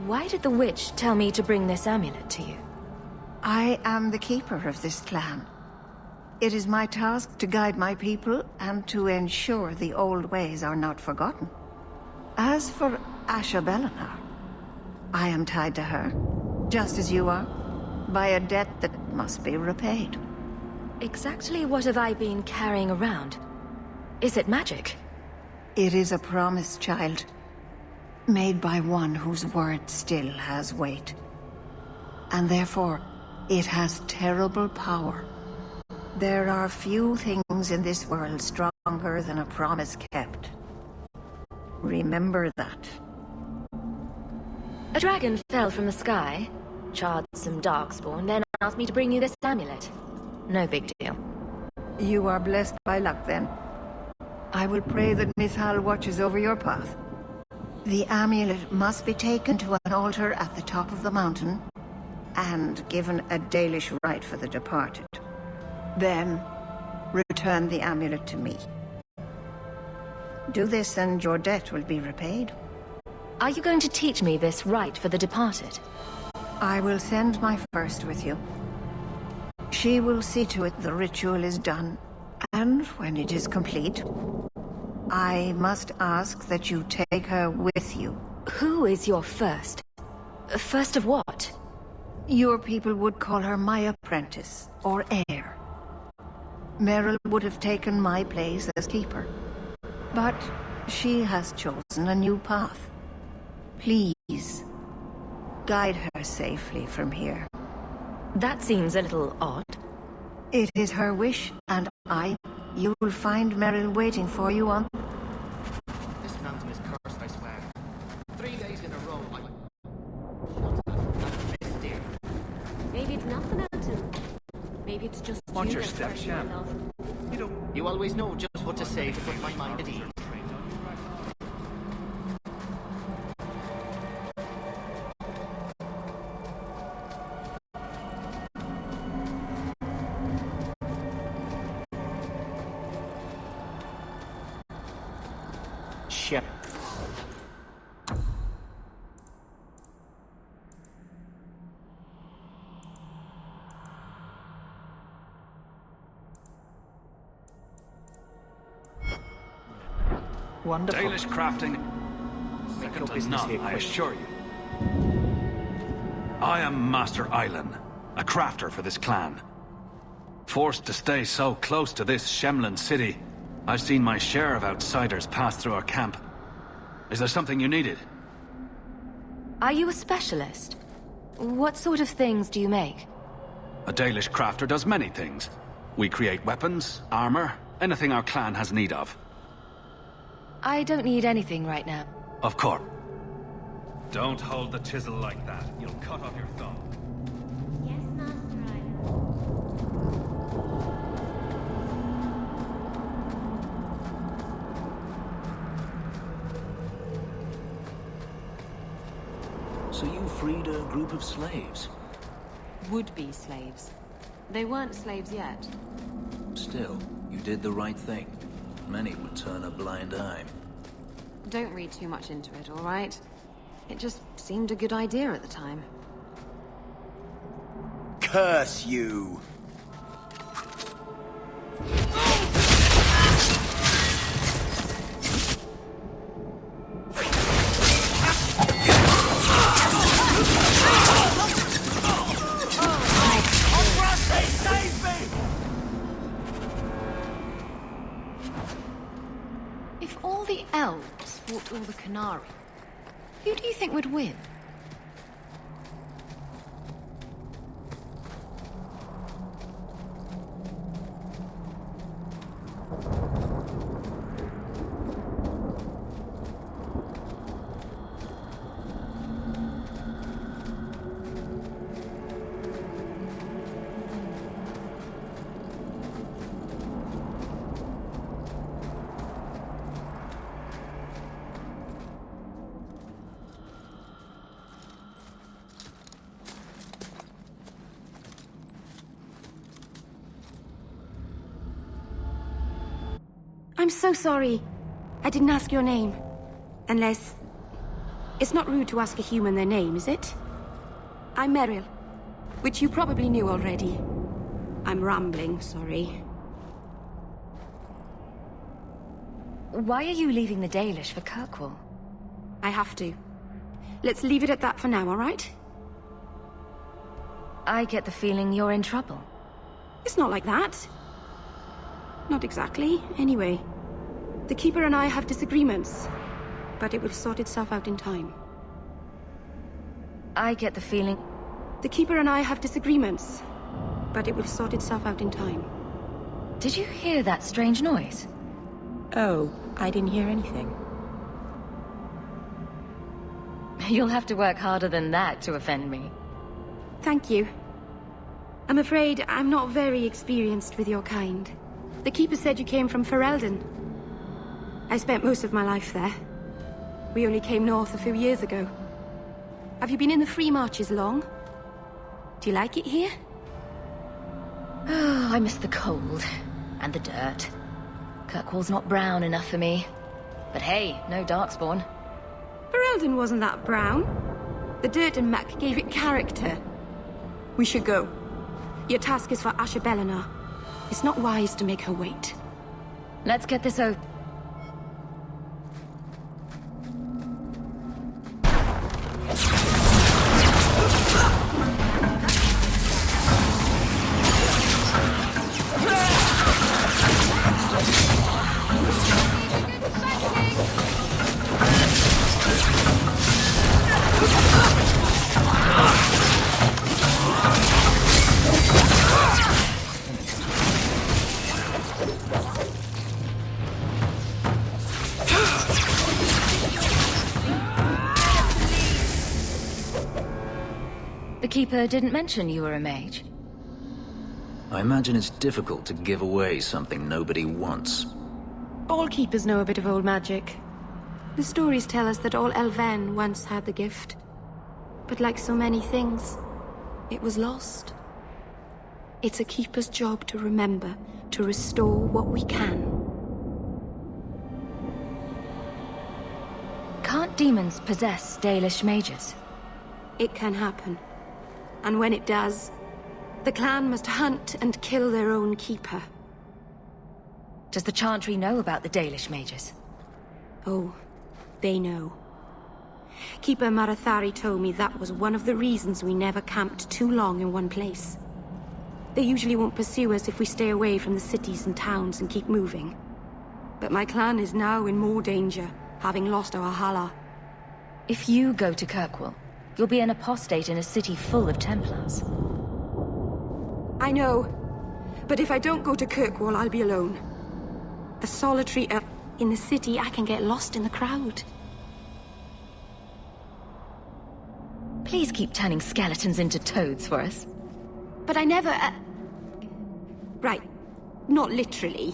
Why did the witch tell me to bring this amulet to you? I am the keeper of this clan. It is my task to guide my people and to ensure the old ways are not forgotten. As for Asha Belinar, I am tied to her, just as you are, by a debt that must be repaid. Exactly what have I been carrying around? Is it magic? It is a promise, child. Made by one whose word still has weight. And therefore, it has terrible power. There are few things in this world stronger than a promise kept. Remember that. A dragon fell from the sky, charred some darkspawn, then asked me to bring you this amulet. No big deal. You are blessed by luck, then. I will pray that Mithal watches over your path. The amulet must be taken to an altar at the top of the mountain, and given a Dalish rite for the departed. Then, return the amulet to me. Do this and your debt will be repaid. Are you going to teach me this rite for the departed? I will send my first with you. She will see to it the ritual is done, and when it is complete, I must ask that you take her with you. Who is your first? First of what? Your people would call her my apprentice, or heir. Meryl would have taken my place as keeper. But she has chosen a new path. Please, guide her safely from here. That seems a little odd. It is her wish, and you will find Meryl waiting for you on... This mountain is cursed, I swear. 3 days in a row, Maybe it's not the mountain. Maybe it's just Watch you your that's step, hurting Sham. my love. You always know just what to say to put my mind at ease. Shep. Wonderful. Dalish crafting. Second to none, I assure you. I am Master Island, a crafter for this clan. Forced to stay so close to this Shemlin city, I've seen my share of outsiders pass through our camp, Is there something you needed? Are you a specialist? What sort of things do you make? A Dalish crafter does many things. We create weapons, armor, anything our clan has need of. I don't need anything right now. Of course. Don't hold the chisel like that. You'll cut off your thumb. Yes, Master So you freed a group of slaves? Would-be slaves. They weren't slaves yet. Still, you did the right thing. Many would turn a blind eye. Don't read too much into it, all right? It just seemed a good idea at the time. Curse you! If all the elves fought all the Canary, who do you think would win? I'm so sorry. I didn't ask your name. Unless... It's not rude to ask a human their name, is it? I'm Meryl, which you probably knew already. I'm rambling, sorry. Why are you leaving the Dalish for Kirkwall? I have to. Let's leave it at that for now, all right? I get the feeling you're in trouble. It's not like that. Not exactly, anyway. The Keeper and I have disagreements, but it will sort itself out in time. I get the feeling... The Keeper and I have disagreements, but it will sort itself out in time. Did you hear that strange noise? Oh, I didn't hear anything. You'll have to work harder than that to offend me. Thank you. I'm afraid I'm not very experienced with your kind. The Keeper said you came from Ferelden. I spent most of my life there. We only came north a few years ago. Have you been in the Free Marches long? Do you like it here? Oh, I miss the cold. And the dirt. Kirkwall's not brown enough for me. But hey, no Darkspawn. Ferelden wasn't that brown. The dirt and muck gave it character. We should go. Your task is for Asher Bellinar. It's not wise to make her wait. Let's get this over. The Keeper didn't mention you were a mage. I imagine it's difficult to give away something nobody wants. All Keepers know a bit of old magic. The stories tell us that all Elven once had the gift. But like so many things, it was lost. It's a Keeper's job to remember, to restore what we can. Can't demons possess Dalish mages? It can happen. And when it does, the clan must hunt and kill their own Keeper. Does the Chantry know about the Dalish mages? Oh, they know. Keeper Marathari told me that was one of the reasons we never camped too long in one place. They usually won't pursue us if we stay away from the cities and towns and keep moving. But my clan is now in more danger, having lost our Hala. If you go to Kirkwall, you'll be an apostate in a city full of Templars. I know. But if I don't go to Kirkwall, I'll be alone. A solitary elf in the city, I can get lost in the crowd. Please keep turning skeletons into toads for us. But I never... Right. Not literally.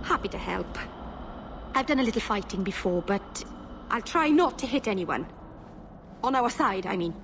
Happy to help. I've done a little fighting before, but I'll try not to hit anyone. On our side, I mean.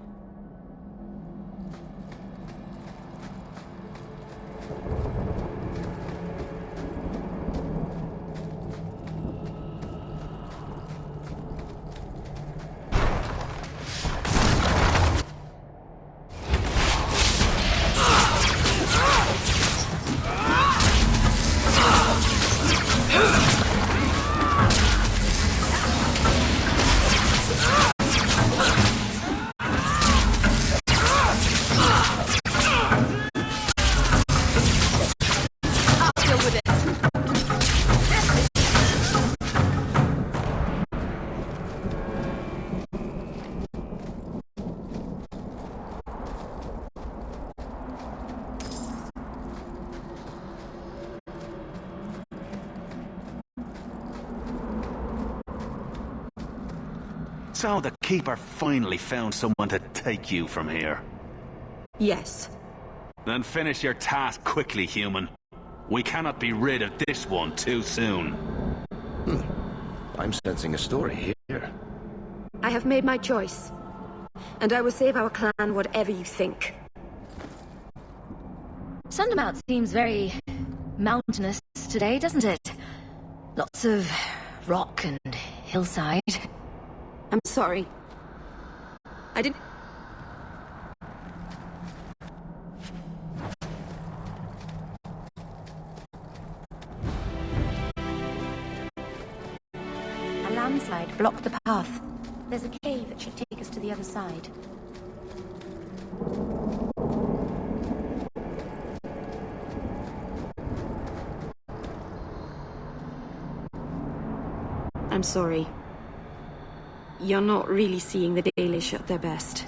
So the Keeper finally found someone to take you from here. Yes. Then finish your task quickly, human. We cannot be rid of this one too soon. I'm sensing a story here. I have made my choice. And I will save our clan whatever you think. Sundermount seems very mountainous today, doesn't it? Lots of rock and hillside. I'm sorry. I didn't... A landslide blocked the path. There's a cave that should take us to the other side. I'm sorry. You're not really seeing the Dalish at their best.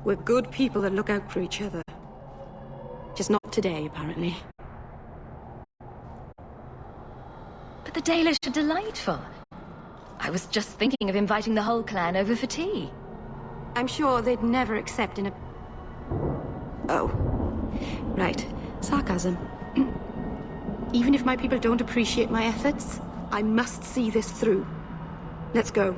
We're good people that look out for each other. Just not today, apparently. But the Dalish are delightful. I was just thinking of inviting the whole clan over for tea. I'm sure they'd never accept in a... Oh. Right. Sarcasm. Even if my people don't appreciate my efforts, I must see this through. Let's go.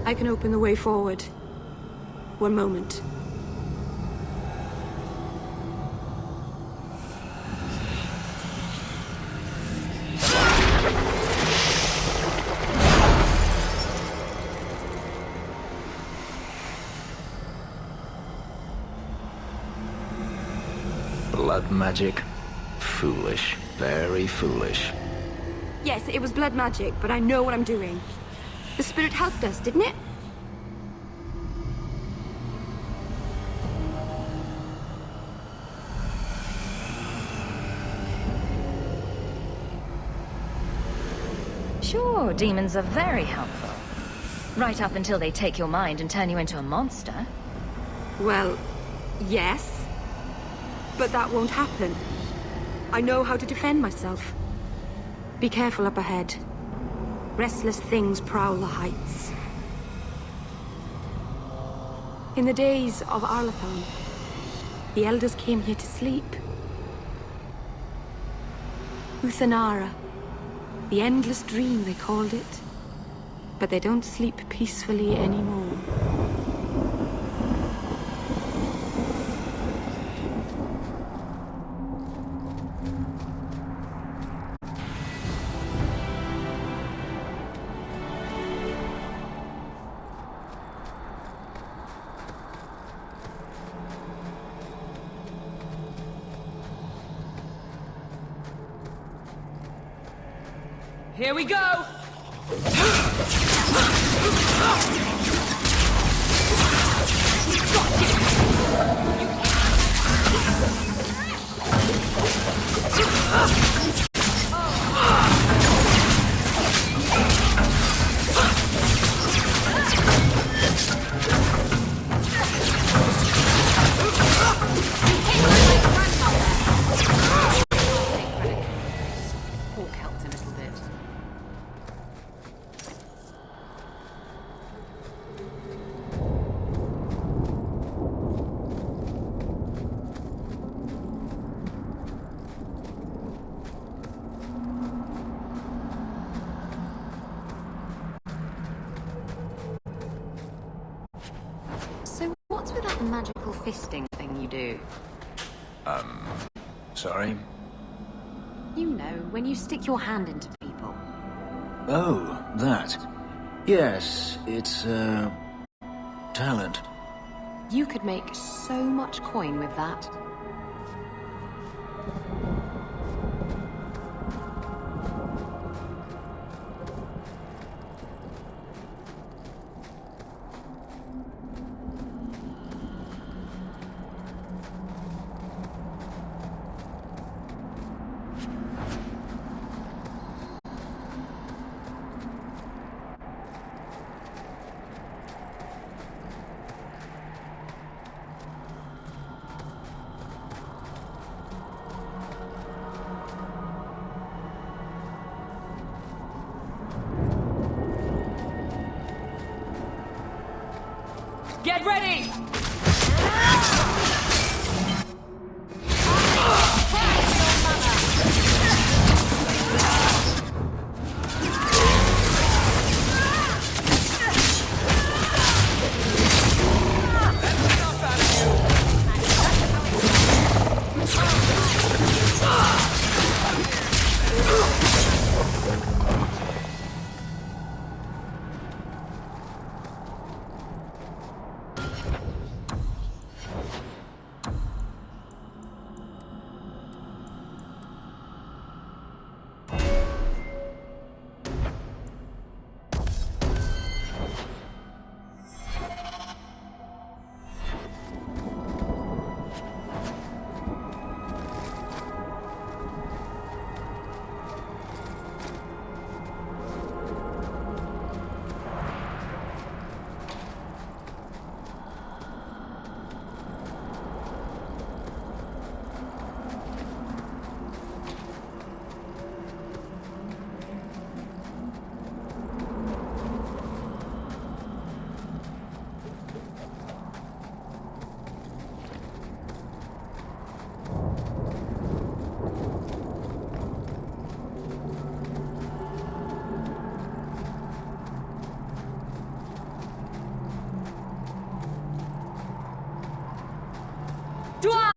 I can open the way forward. One moment. Blood magic? Foolish. Very foolish. Yes, it was blood magic, but I know what I'm doing. The spirit helped us, didn't it? Sure, demons are very helpful. Right up until they take your mind and turn you into a monster. Well, yes. But that won't happen. I know how to defend myself. Be careful up ahead. Restless things prowl the heights. In the days of Arlathon, the elders came here to sleep. Uthanara, the endless dream they called it. But they don't sleep peacefully anymore. Here we go! Hawke helped a little bit. So what's with that magical fisting thing you do? Sorry? You know, when you stick your hand into people. Oh, that. Yes, it's, talent. You could make so much coin with that. Get ready!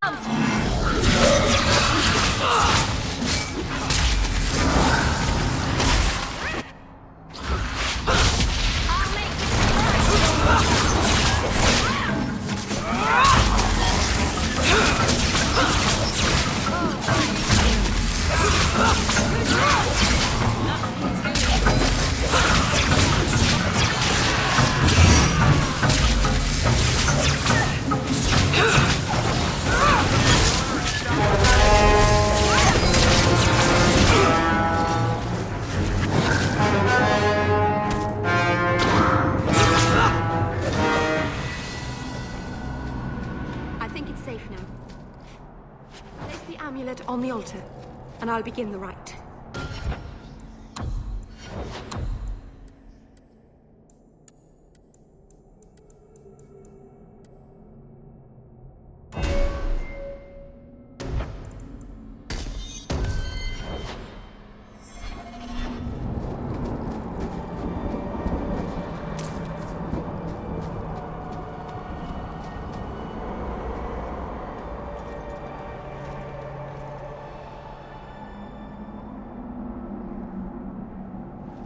I think it's safe now. Place the amulet on the altar, and I'll begin the rite.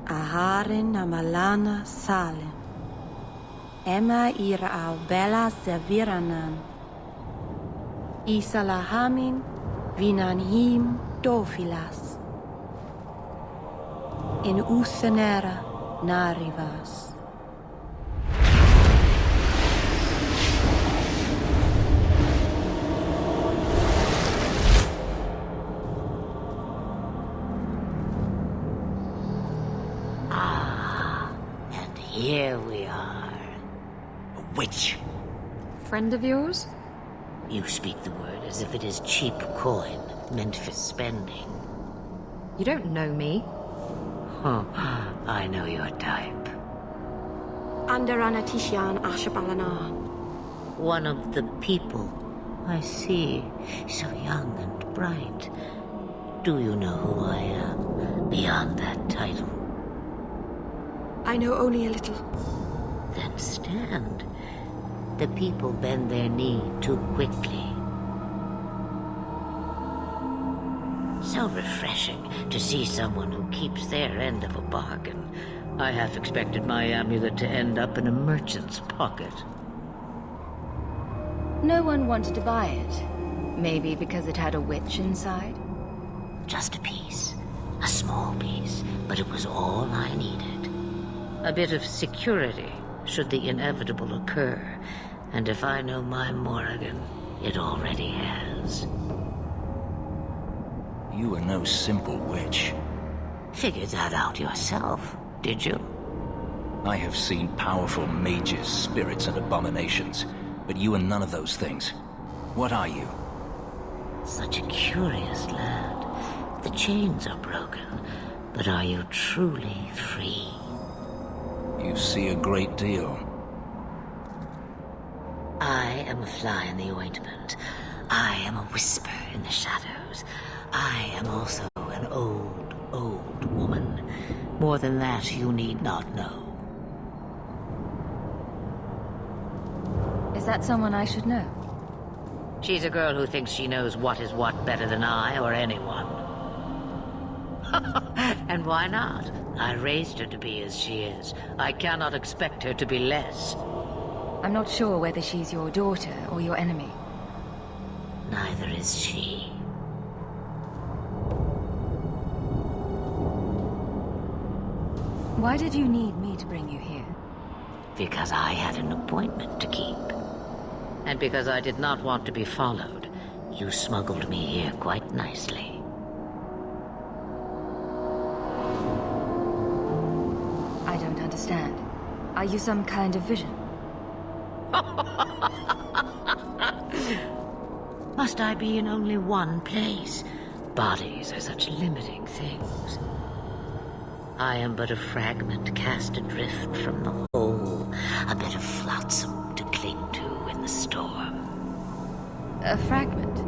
Aharin amalana salem. Emma ira au bella serviranan. Isalahamin vinanhim dofilas. In uthenera narivas. Here we are. A witch. Friend of yours? You speak the word as if it is cheap coin, meant for spending. You don't know me. Huh. I know your type. Andarana Tishan Ashabalana. One of the people. I see. So young and bright. Do you know who I am, beyond that title? I know only a little. Then stand. The people bend their knee too quickly. So refreshing to see someone who keeps their end of a bargain. I half expected my amulet to end up in a merchant's pocket. No one wanted to buy it. Maybe because it had a witch inside? Just a piece. A small piece. But it was all I needed. A bit of security, should the inevitable occur. And if I know my Morrigan, it already has. You are no simple witch. Figured that out yourself, did you? I have seen powerful mages, spirits, and abominations, but you are none of those things. What are you? Such a curious lad. The chains are broken, but are you truly free? You see a great deal. I am a fly in the ointment. I am a whisper in the shadows. I am also an old, old woman. More than that, you need not know. Is that someone I should know? She's a girl who thinks she knows what is what better than I or anyone. And why not? I raised her to be as she is. I cannot expect her to be less. I'm not sure whether she's your daughter or your enemy. Neither is she. Why did you need me to bring you here? Because I had an appointment to keep. And because I did not want to be followed, you smuggled me here quite nicely. I don't understand. Are you some kind of vision? Must I be in only one place? Bodies are such limiting things. I am but a fragment cast adrift from the whole, a bit of flotsam to cling to in the storm. A fragment?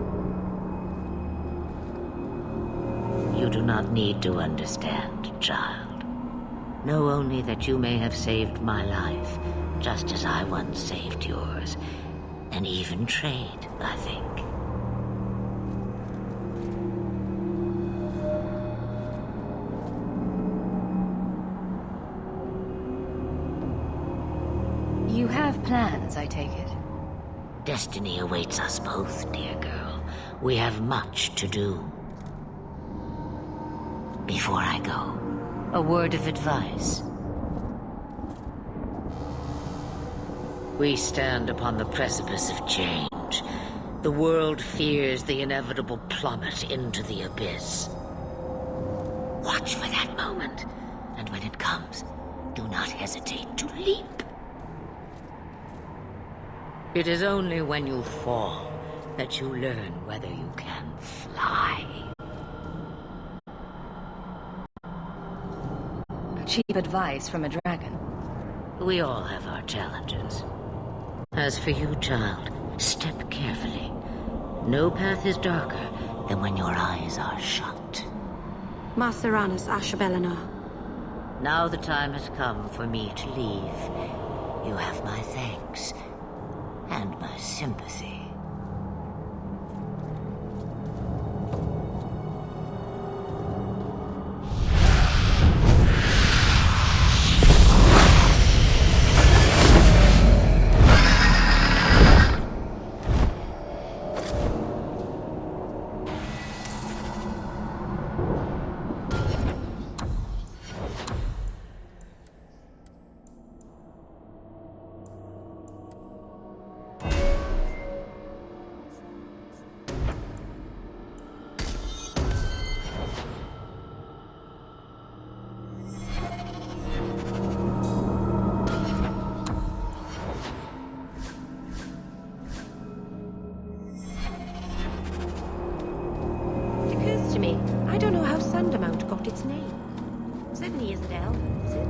You do not need to understand, child. Know only that you may have saved my life, just as I once saved yours. An even trade, I think. have plans, I take it? Destiny awaits us both, dear girl. We have much to do. Before I go, a word of advice. We stand upon the precipice of change. The world fears the inevitable plummet into the abyss. Watch for that moment, and when it comes, do not hesitate to leap. It is only when you fall that you learn whether you can fly. Cheap advice from a dragon. We all have our challenges. As for you, child, step carefully. No path is darker than when your eyes are shut. Maceranus Ashabelina. Now the time has come for me to leave. You have my thanks and my sympathy. I don't know how Sandamount got its name. Certainly isn't elf, is it?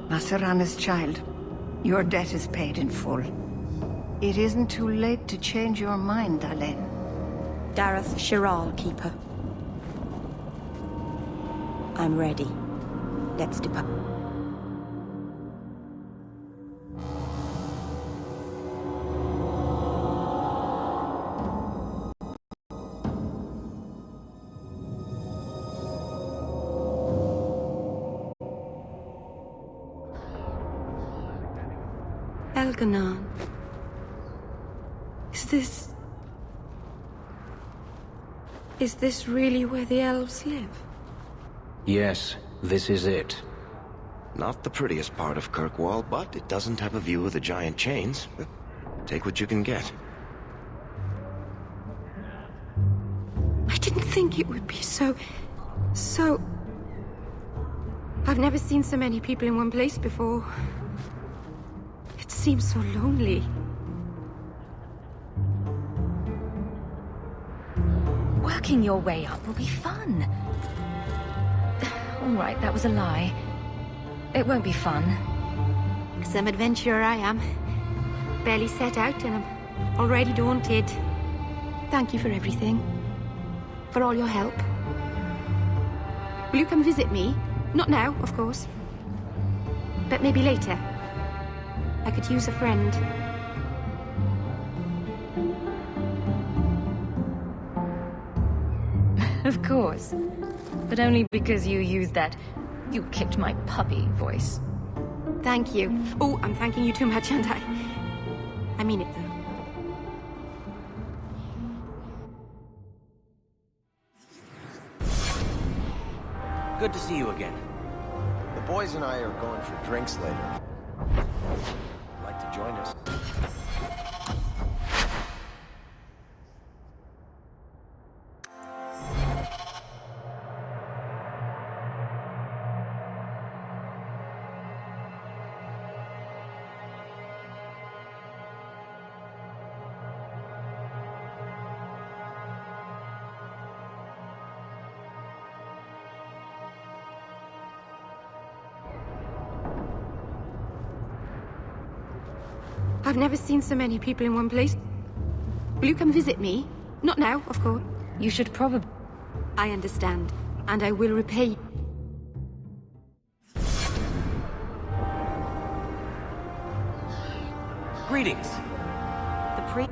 Macerana's child, your debt is paid in full. It isn't too late to change your mind, Alain. Dareth Shiral, Keeper. I'm ready. Let's depart. Elganon. Is this really where the elves live? Yes, this is it. Not the prettiest part of Kirkwall, but it doesn't have a view of the giant chains. Take what you can get. I didn't think it would be so... I've never seen so many people in one place before. It seems so lonely. Working your way up will be fun. All right, that was a lie. It won't be fun. Some adventurer I am. Barely set out and I'm already daunted. Thank you for everything. For all your help. Will you come visit me? Not now, of course. But maybe later. I could use a friend. Of course. But only because you used that "you kicked my puppy" voice. Thank you. Oh, I'm thanking you too much, aren't I? I mean it, though. Good to see you again. The boys and I are going for drinks later. Like to join us? I've never seen so many people in one place. Will you come visit me? Not now, of course. You should probably... I understand, and I will repay... Greetings. The Asking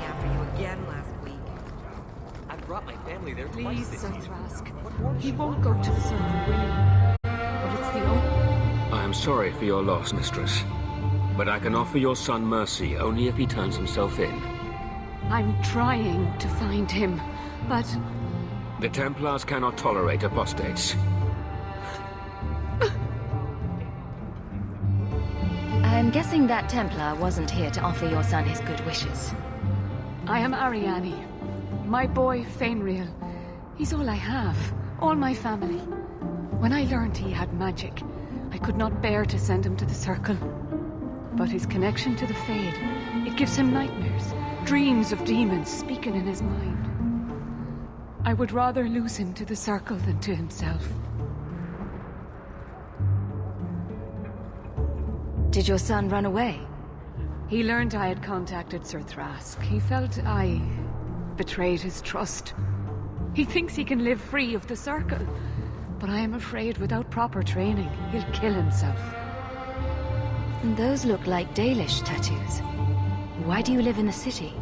after you again last week. I brought my family there twice Please, this Sir year. Thrask. He won't go to the Circle willingly. But it's the only... I am sorry for your loss, mistress. But I can offer your son mercy only if he turns himself in. I'm trying to find him, but... The Templars cannot tolerate apostates. I'm guessing that Templar wasn't here to offer your son his good wishes. I am Ariane. My boy, Fainriel. He's all I have. All my family. When I learned he had magic, I could not bear to send him to the Circle. But his connection to the Fade, it gives him nightmares. Dreams of demons speaking in his mind. I would rather lose him to the Circle than to himself. Did your son run away? He learned I had contacted Sir Thrask. He felt I betrayed his trust. He thinks he can live free of the Circle, but I am afraid without proper training, he'll kill himself. Those look like Dalish tattoos. Why do you live in the city?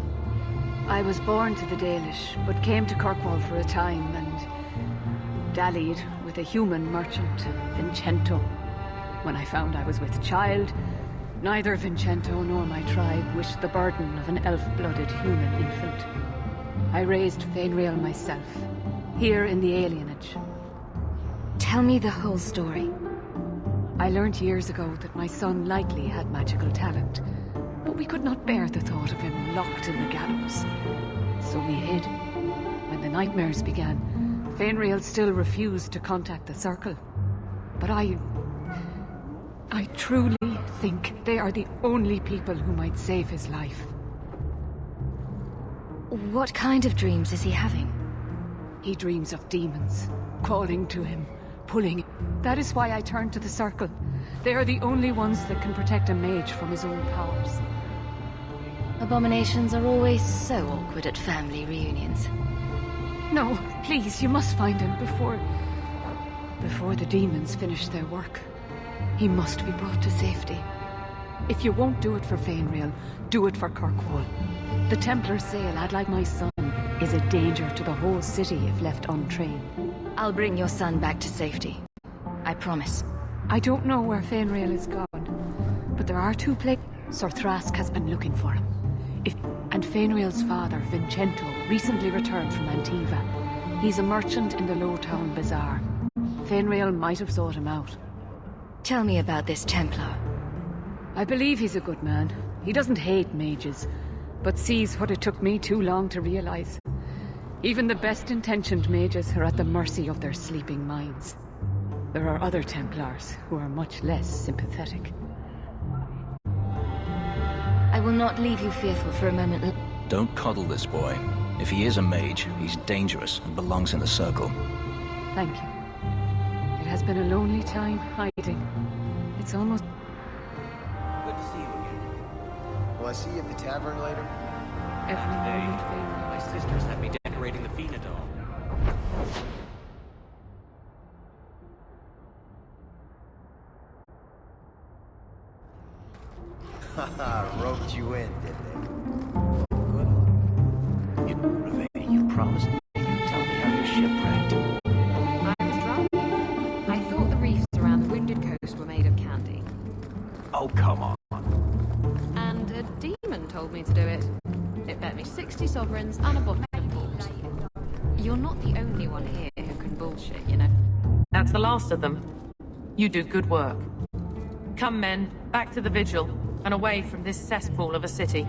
I was born to the Dalish, but came to Kirkwall for a time and dallied with a human merchant, Vincento. When I found I was with child, neither Vincento nor my tribe wished the burden of an elf-blooded human infant. I raised Fainriel myself, here in the alienage. Tell me the whole story. I learned years ago that my son likely had magical talent, but we could not bear the thought of him locked in the gallows. So we hid. When the nightmares began, Fainriel still refused to contact the Circle. But I truly think they are the only people who might save his life. What kind of dreams is he having? He dreams of demons, calling to him, pulling. That is why I turned to the Circle. They are the only ones that can protect a mage from his own powers. Abominations are always so awkward at family reunions. No, please, you must find him before the demons finish their work. He must be brought to safety. If you won't do it for Fainriel, do it for Kirkwall. The Templars say a lad like my son is a danger to the whole city if left untrained. I'll bring your son back to safety. I promise. I don't know where Fainriel is gone, but there are two places. Sir Thrask has been looking for him. And Fainriel's father, Vincento, recently returned from Antiva. He's a merchant in the Lowtown Bazaar. Fainriel might have sought him out. Tell me about this Templar. I believe he's a good man. He doesn't hate mages, but sees what it took me too long to realize. Even the best-intentioned mages are at the mercy of their sleeping minds. There are other Templars who are much less sympathetic. I will not leave you fearful for a moment. Don't coddle this boy. If he is a mage, he's dangerous and belongs in the Circle. Thank you. It has been a lonely time hiding. It's almost... Good to see you again. Will I see you at the tavern later? Every moment, Hey, my sisters have me decorating the Phenadol. Haha, roped you in, did they? Good. You promised me you'd tell me how you're shipwrecked. I was drunk. I thought the reefs around the Wounded Coast were made of candy. Oh, come on. And a demon told me to do it. It bet me 60 sovereigns and a bottle of port. You're not the only one here who can bullshit, you know. That's the last of them. You do good work. Come, men, back to the vigil, and away from this cesspool of a city.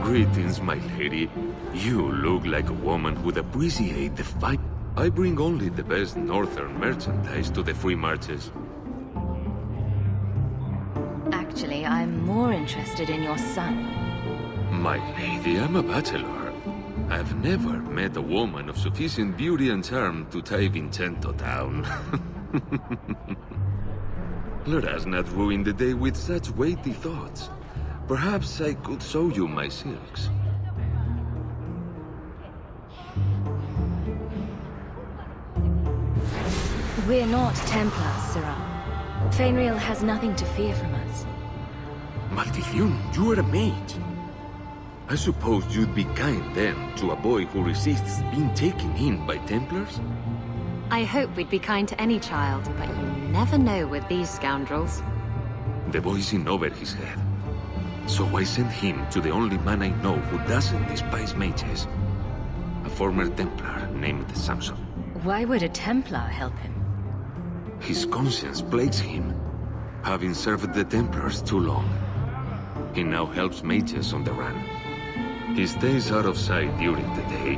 Greetings, my lady. You look like a woman who'd appreciate the fight. I bring only the best northern merchandise to the free marches. Actually, I'm more interested in your son. My lady, I'm a bachelor. I've never met a woman of sufficient beauty and charm to tie Vincento down. Let us not ruin the day with such weighty thoughts. Perhaps I could sew you my silks. We're not Templars, Sirrah. Fainriel has nothing to fear from us. Maldición, you are a mage. I suppose you'd be kind then to a boy who resists being taken in by Templars? I hope we'd be kind to any child, but you never know with these scoundrels. The boy's in over his head. So I sent him to the only man I know who doesn't despise mages. A former Templar named Samson. Why would a Templar help him? His conscience plagues him, having served the Templars too long. He now helps mages on the run. He stays out of sight during the day.